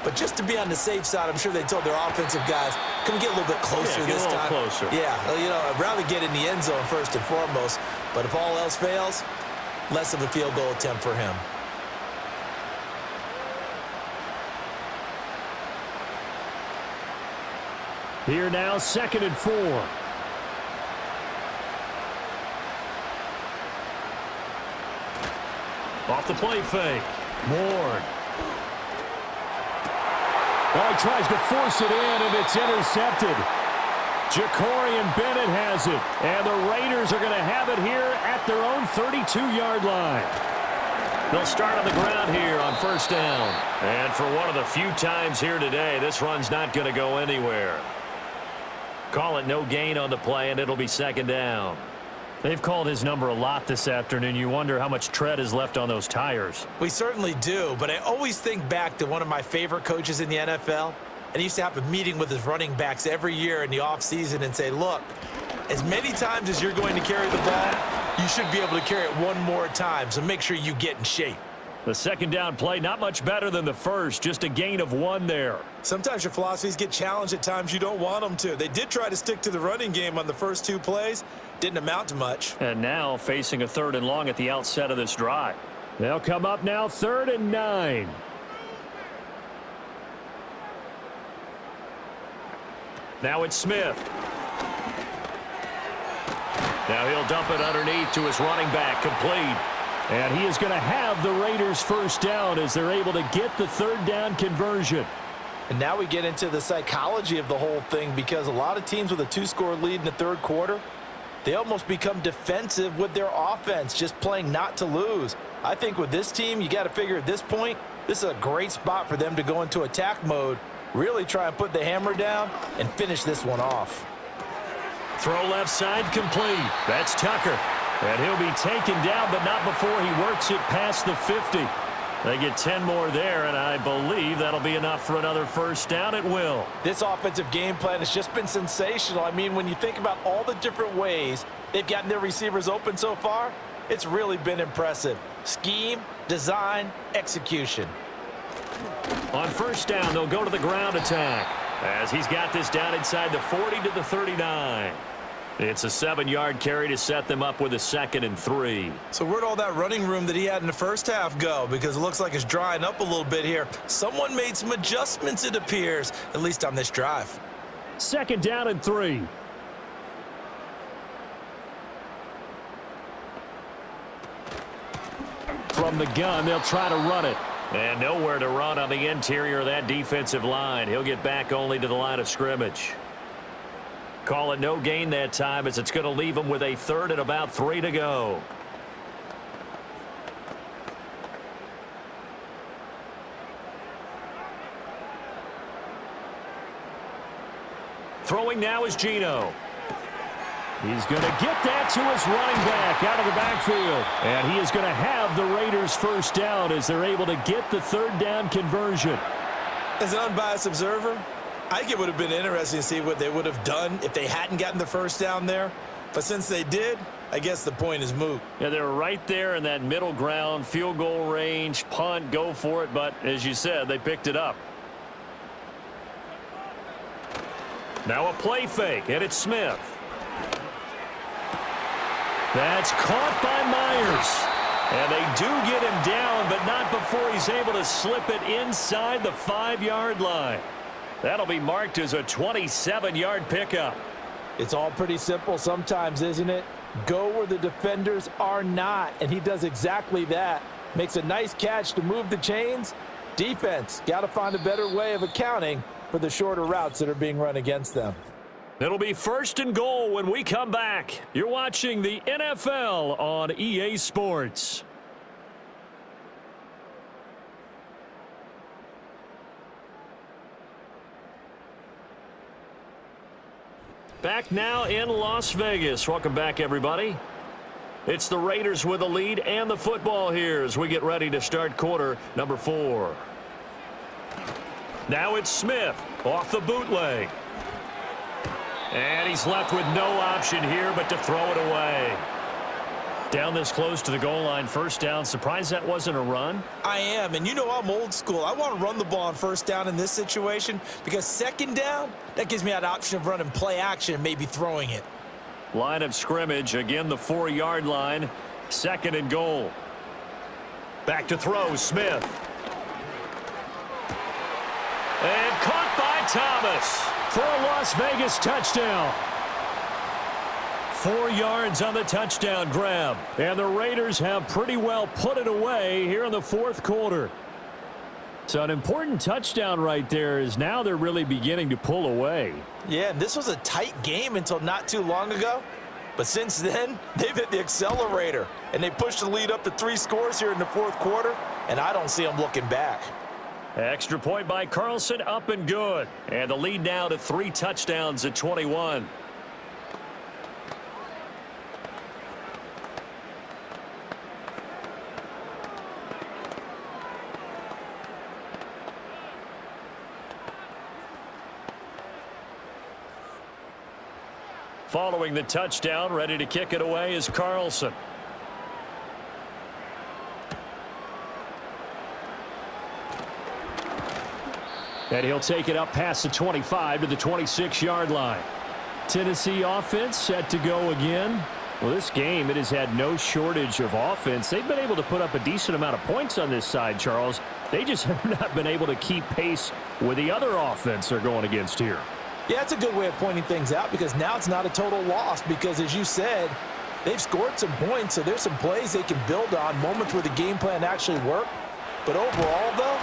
B: But just to be on the safe side, I'm sure they told their offensive guys, can we get a little bit closer this time?
A: Closer.
B: Yeah, you know, I'd rather get in the end zone first and foremost. But if all else fails, less of a field goal attempt for him.
C: Here now, 2nd and 4.
A: Off the play fake.
C: Ward. Oh, he tries to force it in, and it's intercepted. Ja'Cory Bennett has it, and the Raiders are going to have it here at their own 32-yard line. They'll start on the ground here on first down.
A: And for one of the few times here today, this run's not going to go anywhere. Call it no gain on the play, and it'll be second down.
C: They've called his number a lot this afternoon. You wonder how much tread is left on those tires.
B: We certainly do, but I always think back to one of my favorite coaches in the NFL, and he used to have a meeting with his running backs every year in the offseason and say, look, as many times as you're going to carry the ball, you should be able to carry it one more time, so make sure you get in shape.
C: The second down play, not much better than the first, just a gain of 1 there.
B: Sometimes your philosophies get challenged at times you don't want them to. They did try to stick to the running game on the first 2 plays. Didn't amount to much.
C: And now facing a 3rd and long at the outset of this drive. They'll come up now 3rd and 9. Now it's Smith.
A: Now he'll dump it underneath to his running back, complete.
C: And he is going to have the Raiders first down as they're able to get the 3rd down conversion.
B: And now we get into the psychology of the whole thing, because a lot of teams with a 2-score lead in the 3rd quarter, they almost become defensive with their offense, just playing not to lose. I think with this team, you got to figure at this point, this is a great spot for them to go into attack mode, really try and put the hammer down and finish this one off.
A: Throw left side, complete. That's Tucker.
C: And he'll be taken down, but not before he works it past the 50. They get 10 more there, and I believe that'll be enough for another first down. It will.
B: This offensive game plan has just been sensational. I mean, when you think about all the different ways they've gotten their receivers open so far, it's really been impressive. Scheme, design, execution.
A: On first down, they'll go to the ground attack as he's got this down inside the 40 to the 39. It's a 7-yard carry to set them up with a 2nd and 3.
B: So where'd all that running room that he had in the first half go? Because it looks like it's drying up a little bit here. Someone made some adjustments, it appears, at least on this drive.
C: 2nd down and 3. From the gun, they'll try to run it.
A: And nowhere to run on the interior of that defensive line. He'll get back only to the line of scrimmage. Call it no gain that time, as it's going to leave him with a 3rd and about 3 to go. Throwing now is Geno.
C: He's going to get that to his running back out of the backfield. And he is going to have the Raiders first down as they're able to get the 3rd down conversion.
B: As an unbiased observer, I think it would have been interesting to see what they would have done if they hadn't gotten the first down there. But since they did, I guess the point is moot.
C: Yeah, they were right there in that middle ground, field goal range, punt, go for it. But as you said, they picked it up.
A: Now a play fake, and it's Smith.
C: That's caught by Myers.
A: And they do get him down, but not before he's able to slip it inside the 5-yard line. That'll be marked as a 27-yard pickup.
B: It's all pretty simple sometimes, isn't it? Go where the defenders are not, and he does exactly that. Makes a nice catch to move the chains. Defense, got to find a better way of accounting for the shorter routes that are being run against them.
A: It'll be 1st and goal when we come back. You're watching the NFL on EA Sports. Back now in Las Vegas. Welcome back, everybody. It's the Raiders with the lead and the football here as we get ready to start quarter number 4. Now it's Smith off the bootleg. And he's left with no option here but to throw it away. Down this close to the goal line, first down. Surprised that wasn't a run?
B: I am, and you know I'm old school. I want to run the ball on first down in this situation because 2nd down, that gives me that option of running play action and maybe throwing it.
A: Line of scrimmage, again the 4-yard line, 2nd and goal. Back to throw, Smith. And caught by Thomas.
C: For a Las Vegas touchdown.
A: 4 yards on the touchdown grab.
C: And the Raiders have pretty well put it away here in the fourth quarter. So an important touchdown right there is now they're really beginning to pull away.
B: Yeah, and this was a tight game until not too long ago. But since then, they've hit the accelerator. And they pushed the lead up to 3 scores here in the fourth quarter. And I don't see them looking back.
A: Extra point by Carlson, up and good. And the lead now to 3 touchdowns at 21. Following the touchdown, ready to kick it away is Carlson.
C: And he'll take it up past the 25 to the 26-yard line. Tennessee offense set to go again. Well, this game, it has had no shortage of offense. They've been able to put up a decent amount of points on this side, Charles. They just have not been able to keep pace with the other offense they're going against here.
B: Yeah, that's a good way of pointing things out because now it's not a total loss because, as you said, they've scored some points, so there's some plays they can build on, moments where the game plan actually worked. But overall, though,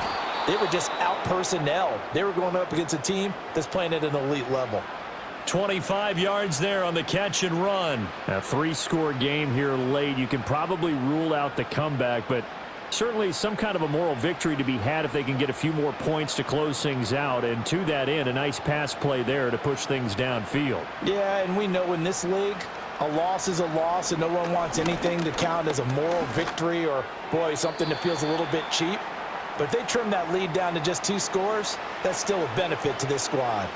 B: they were just out-personnel. They were going up against a team that's playing at an elite level.
A: 25 yards there on the catch and run.
C: A 3-score game here late. You can probably rule out the comeback, but certainly some kind of a moral victory to be had if they can get a few more points to close things out. And to that end, a nice pass play there to push things downfield.
B: Yeah, and we know in this league, a loss is a loss, and no one wants anything to count as a moral victory or, boy, something that feels a little bit cheap. But if they trim that lead down to just 2 scores, that's still a benefit to this squad.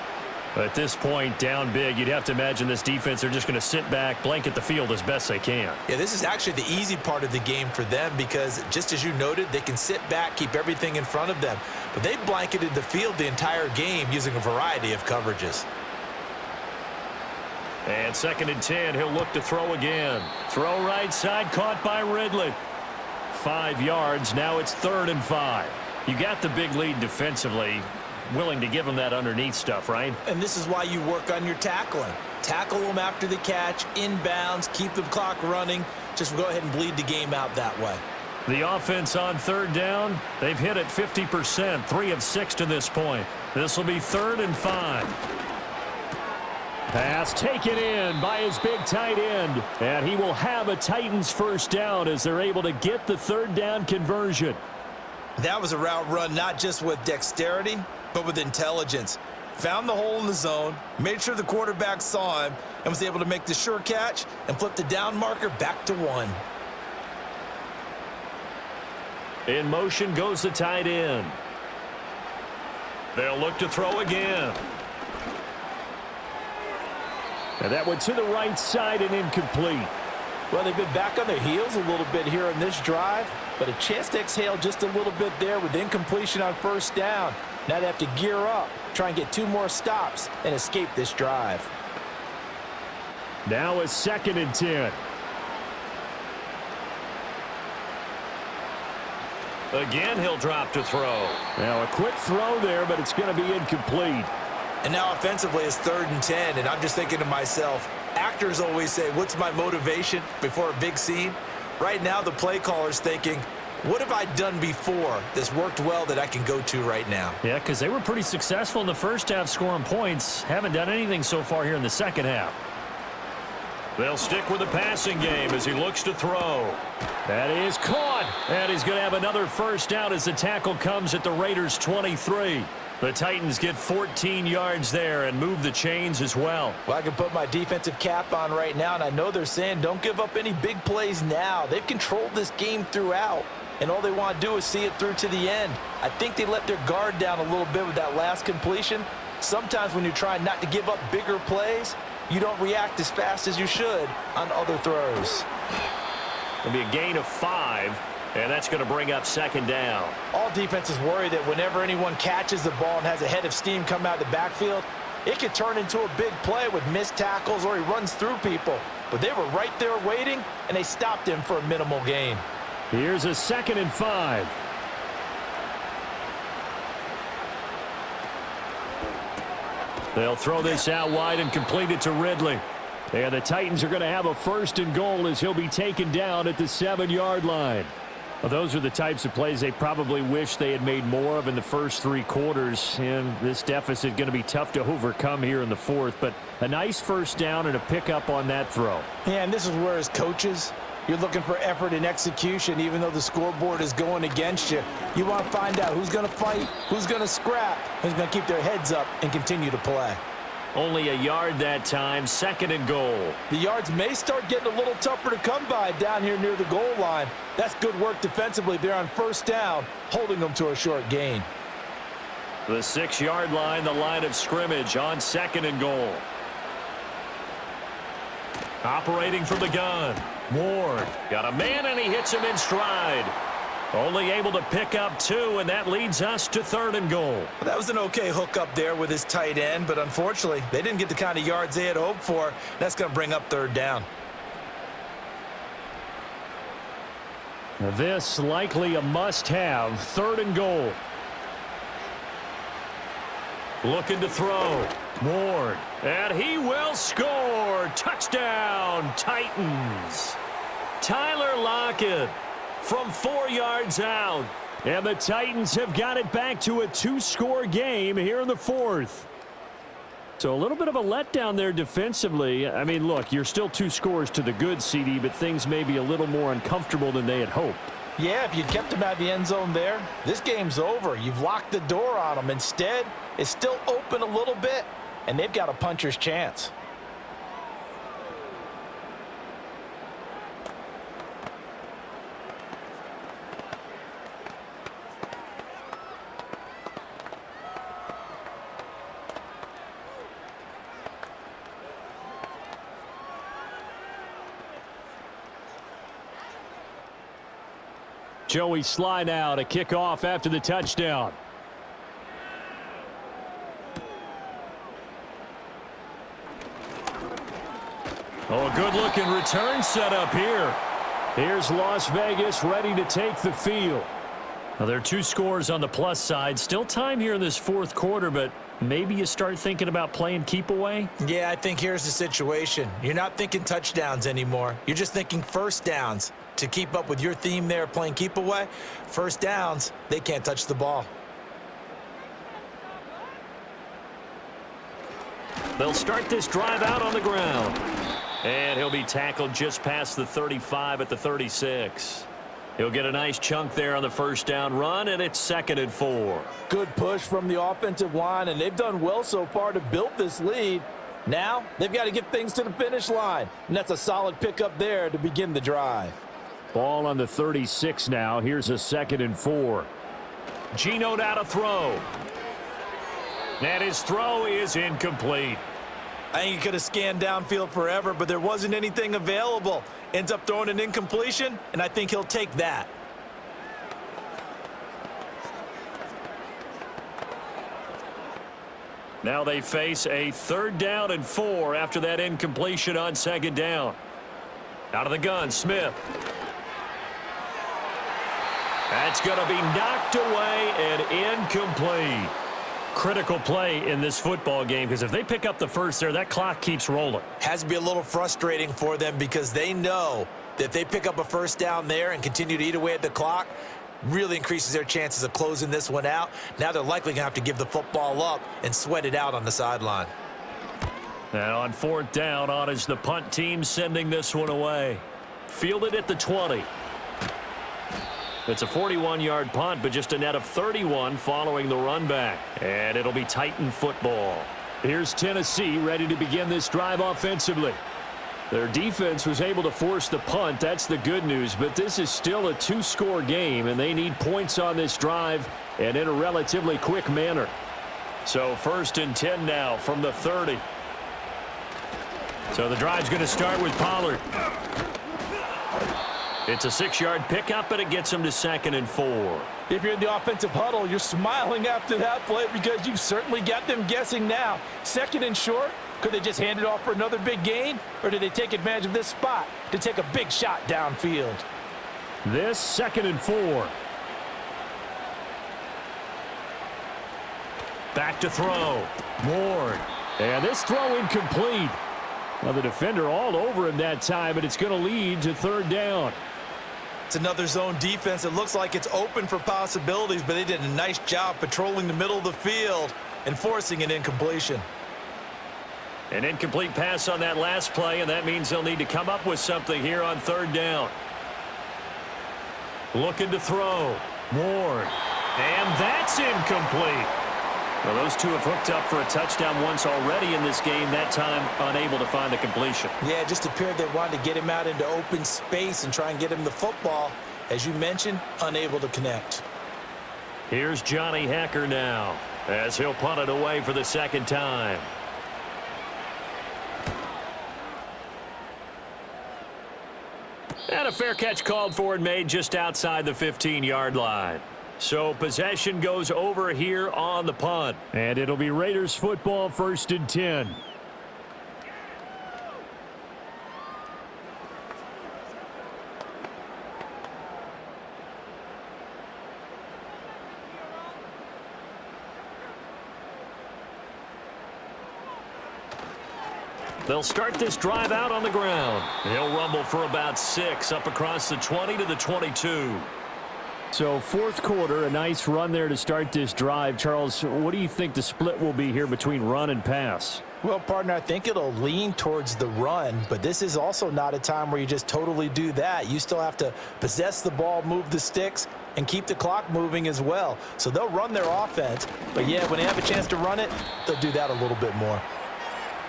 A: At this point, down big, you'd have to imagine this defense are just going to sit back, blanket the field as best they can.
B: Yeah, this is actually the easy part of the game for them because, just as you noted, they can sit back, keep everything in front of them. But they've blanketed the field the entire game using a variety of coverages.
A: And 2nd and 10, he'll look to throw again. Throw right side, caught by Ridley. 5 yards, now it's 3rd and 5. You got the big lead defensively. Willing to give them that underneath stuff, right?
B: And this is why you work on your tackling. Tackle them after the catch, inbounds, keep the clock running. Just go ahead and bleed the game out that way.
A: The offense on 3rd down, they've hit it 50%, 3 of 6 to this point. This will be 3rd and 5.
C: Pass taken in by his big tight end. And he will have a Titans first down as they're able to get the 3rd down conversion.
B: That was a route run not just with dexterity, but with intelligence. Found the hole in the zone, made sure the quarterback saw him, and was able to make the sure catch and flip the down marker back to 1.
A: In motion goes the tight end. They'll look to throw again.
C: And that went to the right side and incomplete.
B: Well, they've been back on their heels a little bit here in this drive, but a chance to exhale just a little bit there with incompletion on 1st down. Now they have to gear up, try and get 2 more stops, and escape this drive.
C: Now a 2nd and 10.
A: Again, he'll drop to throw.
C: Now a quick throw there, but it's going to be incomplete.
B: And now offensively it's 3rd and 10, and I'm just thinking to myself, actors always say, what's my motivation before a big scene? Right now the play caller's thinking, what have I done before that's worked well that I can go to right now?
A: Yeah, because they were pretty successful in the first half scoring points. Haven't done anything so far here in the second half. They'll stick with the passing game as he looks to throw.
C: That is caught.
A: And he's going to have another first down as the tackle comes at the Raiders' 23. The Titans get 14 yards there and move the chains as well.
B: Well, I can put my defensive cap on right now, and I know they're saying don't give up any big plays now. They've controlled this game throughout, and all they want to do is see it through to the end. I think they let their guard down a little bit with that last completion. Sometimes when you're trying not to give up bigger plays, you don't react as fast as you should on other throws.
A: It'll be a gain of 5. And that's going to bring up 2nd down.
B: All defenses worry that whenever anyone catches the ball and has a head of steam come out of the backfield, it could turn into a big play with missed tackles or he runs through people. But they were right there waiting, and they stopped him for a minimal gain.
C: Here's a 2nd and 5.
A: They'll throw this out wide and complete it to Ridley.
C: And the Titans are going to have a 1st and goal as he'll be taken down at the 7-yard line. Well, those are the types of plays they probably wish they had made more of in the first 3 quarters. And this deficit going to be tough to overcome here in the 4th. But a nice 1st down and a pickup on that throw.
B: Yeah, and this is where as coaches, you're looking for effort and execution. Even though the scoreboard is going against you, you want to find out who's going to fight, who's going to scrap, who's going to keep their heads up and continue to play.
A: Only a yard that time, 2nd and goal.
B: The yards may start getting a little tougher to come by down here near the goal line. That's good work defensively there on 1st down, holding them to a short gain.
A: The 6-yard line, the line of scrimmage on 2nd and goal. Operating from the gun. Ward got a man, and he hits him in stride. Only able to pick up 2, and that leads us to 3rd and goal.
B: Well, that was an okay hookup there with his tight end, but unfortunately, they didn't get the kind of yards they had hoped for. That's going to bring up 3rd down.
C: This likely a must-have, 3rd and goal.
A: Looking to throw. Ward, and he will score. Touchdown, Titans. Tyler Lockett from 4 yards out. And the Titans have got it back to a 2-score game here in the 4th. So a little bit of a letdown there defensively. I mean, look, you're still 2 scores to the good, CD, but things may be a little more uncomfortable than they had hoped.
B: Yeah, if you kept him out of the end zone there, this game's over. You've locked the door on him. Instead, it's still open a little bit, and they've got a puncher's chance.
C: Joey slide out, a kickoff after the touchdown. Oh, a good-looking return set up here. Here's Las Vegas ready to take the field. Now, there are 2 scores on the plus side. Still time here in this 4th quarter, but maybe you start thinking about playing keep away?
B: Yeah, I think here's the situation. You're not thinking touchdowns anymore. You're just thinking 1st downs. To keep up with your theme there, playing keep away, 1st downs, they can't touch the ball.
A: They'll start this drive out on the ground. And he'll be tackled just past the 35 at the 36. He'll get a nice chunk there on the 1st down run, and it's 2nd and 4.
B: Good push from the offensive line, and they've done well so far to build this lead. Now, they've got to get things to the finish line, and that's a solid pickup there to begin the drive.
C: Ball on the 36 now. Here's a 2nd and 4.
A: Geno now to throw. And his throw is incomplete.
B: I think he could have scanned downfield forever, but there wasn't anything available. Ends up throwing an incompletion, and I think he'll take that.
A: Now they face a 3rd down and 4 after that incompletion on 2nd down. Out of the gun, Smith. That's going to be knocked away and incomplete. Critical play in this football game, because if they pick up the 1st there, that clock keeps rolling.
B: Has to be a little frustrating for them because they know that if they pick up a 1st down there and continue to eat away at the clock, really increases their chances of closing this one out. Now they're likely going to have to give the football up and sweat it out on the sideline.
A: And on 4th down, on is the punt team sending this one away. Fielded at the 20. It's a 41-yard punt, but just a net of 31 following the run back. And it'll be Titan football.
C: Here's Tennessee ready to begin this drive offensively. Their defense was able to force the punt. That's the good news, but this is still a 2-score game, and they need points on this drive and in a relatively quick manner.
A: So 1st and 10 now from the 30. So the drive's going to start with Pollard. It's a 6-yard pickup, and it gets him to 2nd and 4.
B: If you're in the offensive huddle, you're smiling after that play because you've certainly got them guessing now. 2nd and short, could they just hand it off for another big gain, or do they take advantage of this spot to take a big shot downfield?
C: This 2nd and 4.
A: Back to throw. Ward.
C: And this throw incomplete. Well, the defender all over him that time, but it's going to lead to third down.
B: It's another zone defense. It looks like it's open for possibilities, but they did a nice job patrolling the middle of the field and forcing an incompletion.
A: An incomplete pass on that last play, and that means they'll need to come up with something here on third down. Looking to throw. Ward. And that's incomplete. Well, those two have hooked up for a touchdown once already in this game, that time unable to find the completion.
B: Yeah, it just appeared they wanted to get him out into open space and try and get him the football. As you mentioned, unable to connect.
A: Here's Johnny Hacker now, as he'll punt it away for the second time. And a fair catch called for and made just outside the 15-yard line. So possession goes over here on the punt.
C: And it'll be Raiders football, 1st and 10.
A: They'll start this drive out on the ground. He'll rumble for about 6 up across the 20 to the 22.
C: So fourth quarter, a nice run there to start this drive. Charles, what do you think the split will be here between run and pass?
B: Well, partner, I think it'll lean towards the run, but this is also not a time where you just totally do that. You still have to possess the ball, move the sticks, and keep the clock moving as well. So they'll run their offense, but yeah, when they have a chance to run it, they'll do that a little bit more.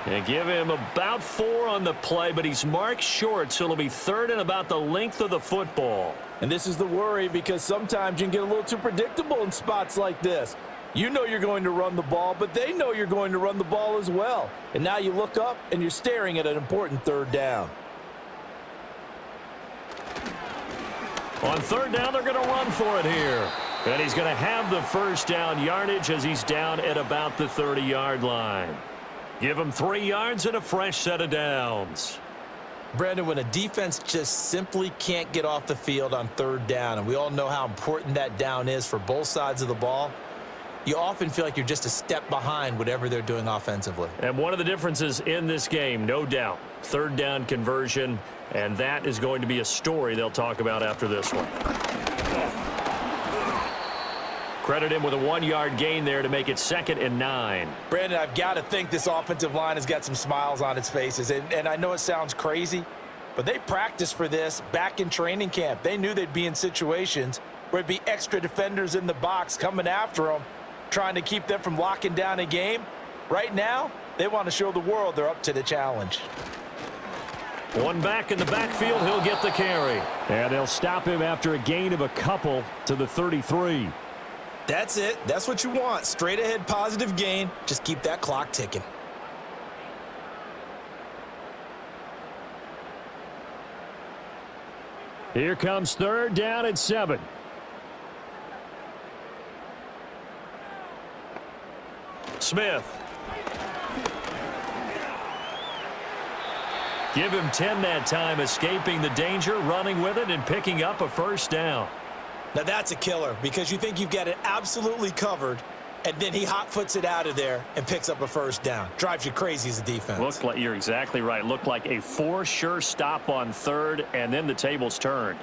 A: And give him about 4 on the play, but he's marked short, so it'll be third and about the length of the football.
B: And this is the worry, because sometimes you can get a little too predictable in spots like this. You know you're going to run the ball, but they know you're going to run the ball as well. And now you look up and you're staring at an important third down.
A: On third down, they're going to run for it here. And he's going to have the first down yardage as he's down at about the 30-yard line. Give him 3 yards and a fresh set of downs.
B: Brandon, when a defense just simply can't get off the field on third down, and we all know how important that down is for both sides of the ball, you often feel like you're just a step behind whatever they're doing offensively.
A: And one of the differences in this game, no doubt, third down conversion, and that is going to be a story they'll talk about after this one. Credit him with a 1-yard gain there to make it 2nd and 9.
B: Brandon, I've got to think this offensive line has got some smiles on its faces. And I know it sounds crazy, but they practiced for this back in training camp. They knew they'd be in situations where it'd be extra defenders in the box coming after them, trying to keep them from locking down a game. Right now, they want to show the world they're up to the challenge.
A: One back in the backfield, he'll get the carry.
C: And they'll stop him after a gain of a couple to the 33.
B: That's it. That's what you want. Straight ahead positive gain. Just keep that clock ticking.
C: Here comes third down and 7.
A: Smith. Give him 10 that time, escaping the danger, running with it, and picking up a first down.
B: Now that's a killer, because you think you've got it absolutely covered, and then he hot-foots it out of there and picks up a first down. Drives you crazy as a defense.
A: Looked like, you're exactly right. Looked like a for sure stop on third, and then the tables turned.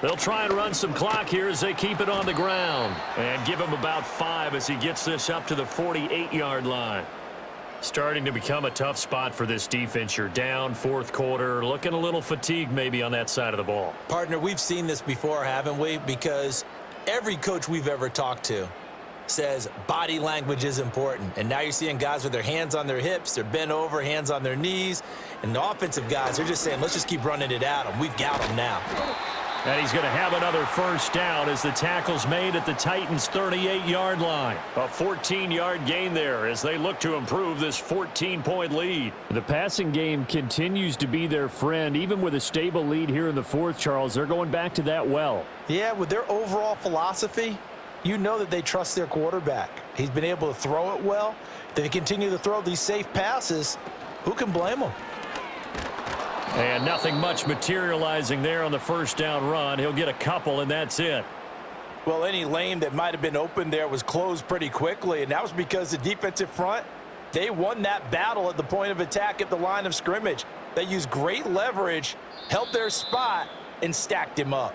A: They'll try and run some clock here as they keep it on the ground. And give him about 5 as he gets this up to the 48-yard line. Starting to become a tough spot for this defense. You're down fourth quarter, looking a little fatigued maybe on that side of the ball.
B: Partner, we've seen this before, haven't we? Because every coach we've ever talked to says body language is important. And now you're seeing guys with their hands on their hips, they're bent over, hands on their knees. And the offensive guys are just saying, let's just keep running it at them. We've got them now.
A: And he's going to have another first down as the tackle's made at the Titans' 38-yard line. A 14-yard gain there as they look to improve this 14-point lead.
C: The passing game continues to be their friend. Even with a stable lead here in the fourth, Charles, they're going back to that well.
B: Yeah, with their overall philosophy, you know that they trust their quarterback. He's been able to throw it well. If they continue to throw these safe passes, who can blame them?
A: And nothing much materializing there on the first down run. He'll get a couple, and that's it.
B: Well, any lane that might have been open there was closed pretty quickly, and that was because the defensive front, they won that battle at the point of attack at the line of scrimmage. They used great leverage, held their spot, and stacked him up.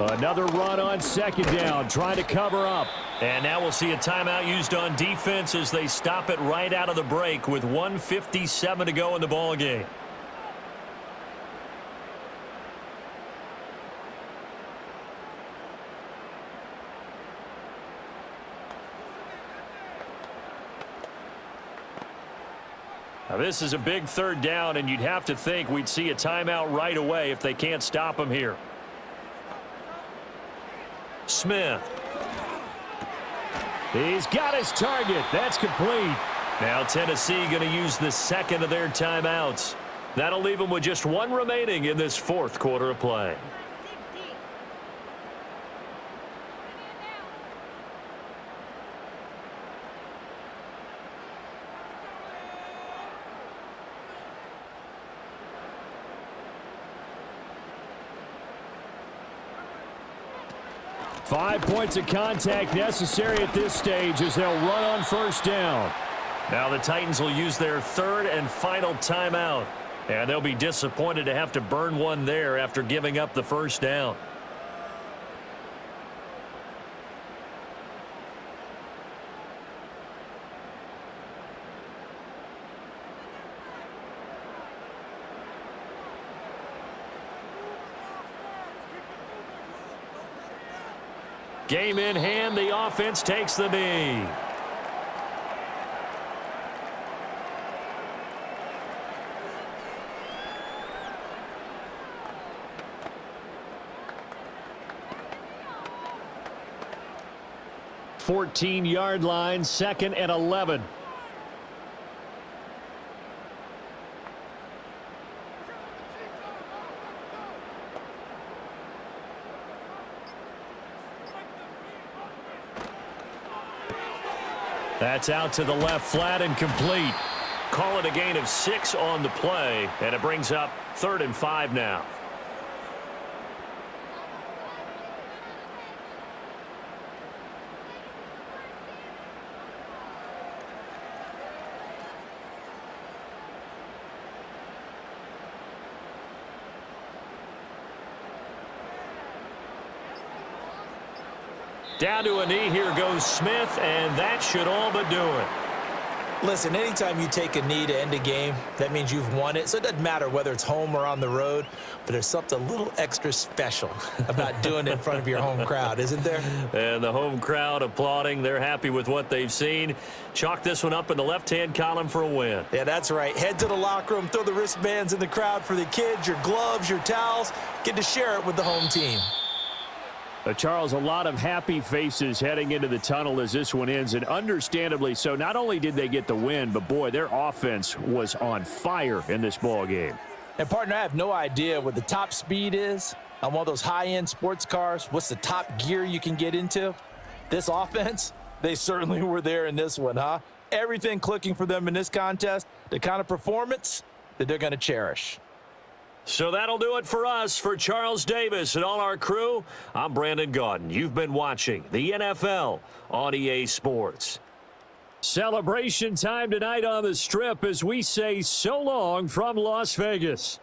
C: Another run on second down, trying to cover up.
A: And now we'll see a timeout used on defense as they stop it right out of the break with 1:57 to go in the ball game. Now this is a big third down, and you'd have to think we'd see a timeout right away if they can't stop him here. Smith.
C: He's got his target. That's complete.
A: Now Tennessee going to use the second of their timeouts. That'll leave them with just one remaining in this fourth quarter of play.
C: Five points of contact necessary at this stage as they'll run on first down.
A: Now the Titans will use their third and final timeout. And they'll be disappointed to have to burn one there after giving up the first down. Game in hand, the offense takes the knee.
C: Fourteen-yard line, 2nd and 11.
A: That's out to the left flat and complete. Call it a gain of 6 on the play, and it brings up 3rd and 5 now. Down to a knee, here goes Smith, and that should all but do it.
B: Listen, anytime you take a knee to end a game, that means you've won it. So it doesn't matter whether it's home or on the road, but there's something a little extra special about doing it in front of your home crowd, isn't there?
A: And the home crowd applauding. They're happy with what they've seen. Chalk this one up in the left-hand column for a win.
B: Yeah, that's right. Head to the locker room, throw the wristbands in the crowd for the kids, your gloves, your towels. Get to share it with the home team.
C: Charles, a lot of happy faces heading into the tunnel as this one ends, and understandably so. Not only did they get the win, but boy, their offense was on fire in this ball game.
B: And partner, I have no idea what the top speed is on one of those high-end sports cars. What's the top gear you can get into? This offense, they certainly were there in this one, huh? Everything clicking for them in this contest, the kind of performance that they're going to cherish.
A: So that'll do it for us. For Charles Davis and all our crew, I'm Brandon Gaudin. You've been watching the NFL on EA Sports.
C: Celebration time tonight on the Strip as we say so long from Las Vegas.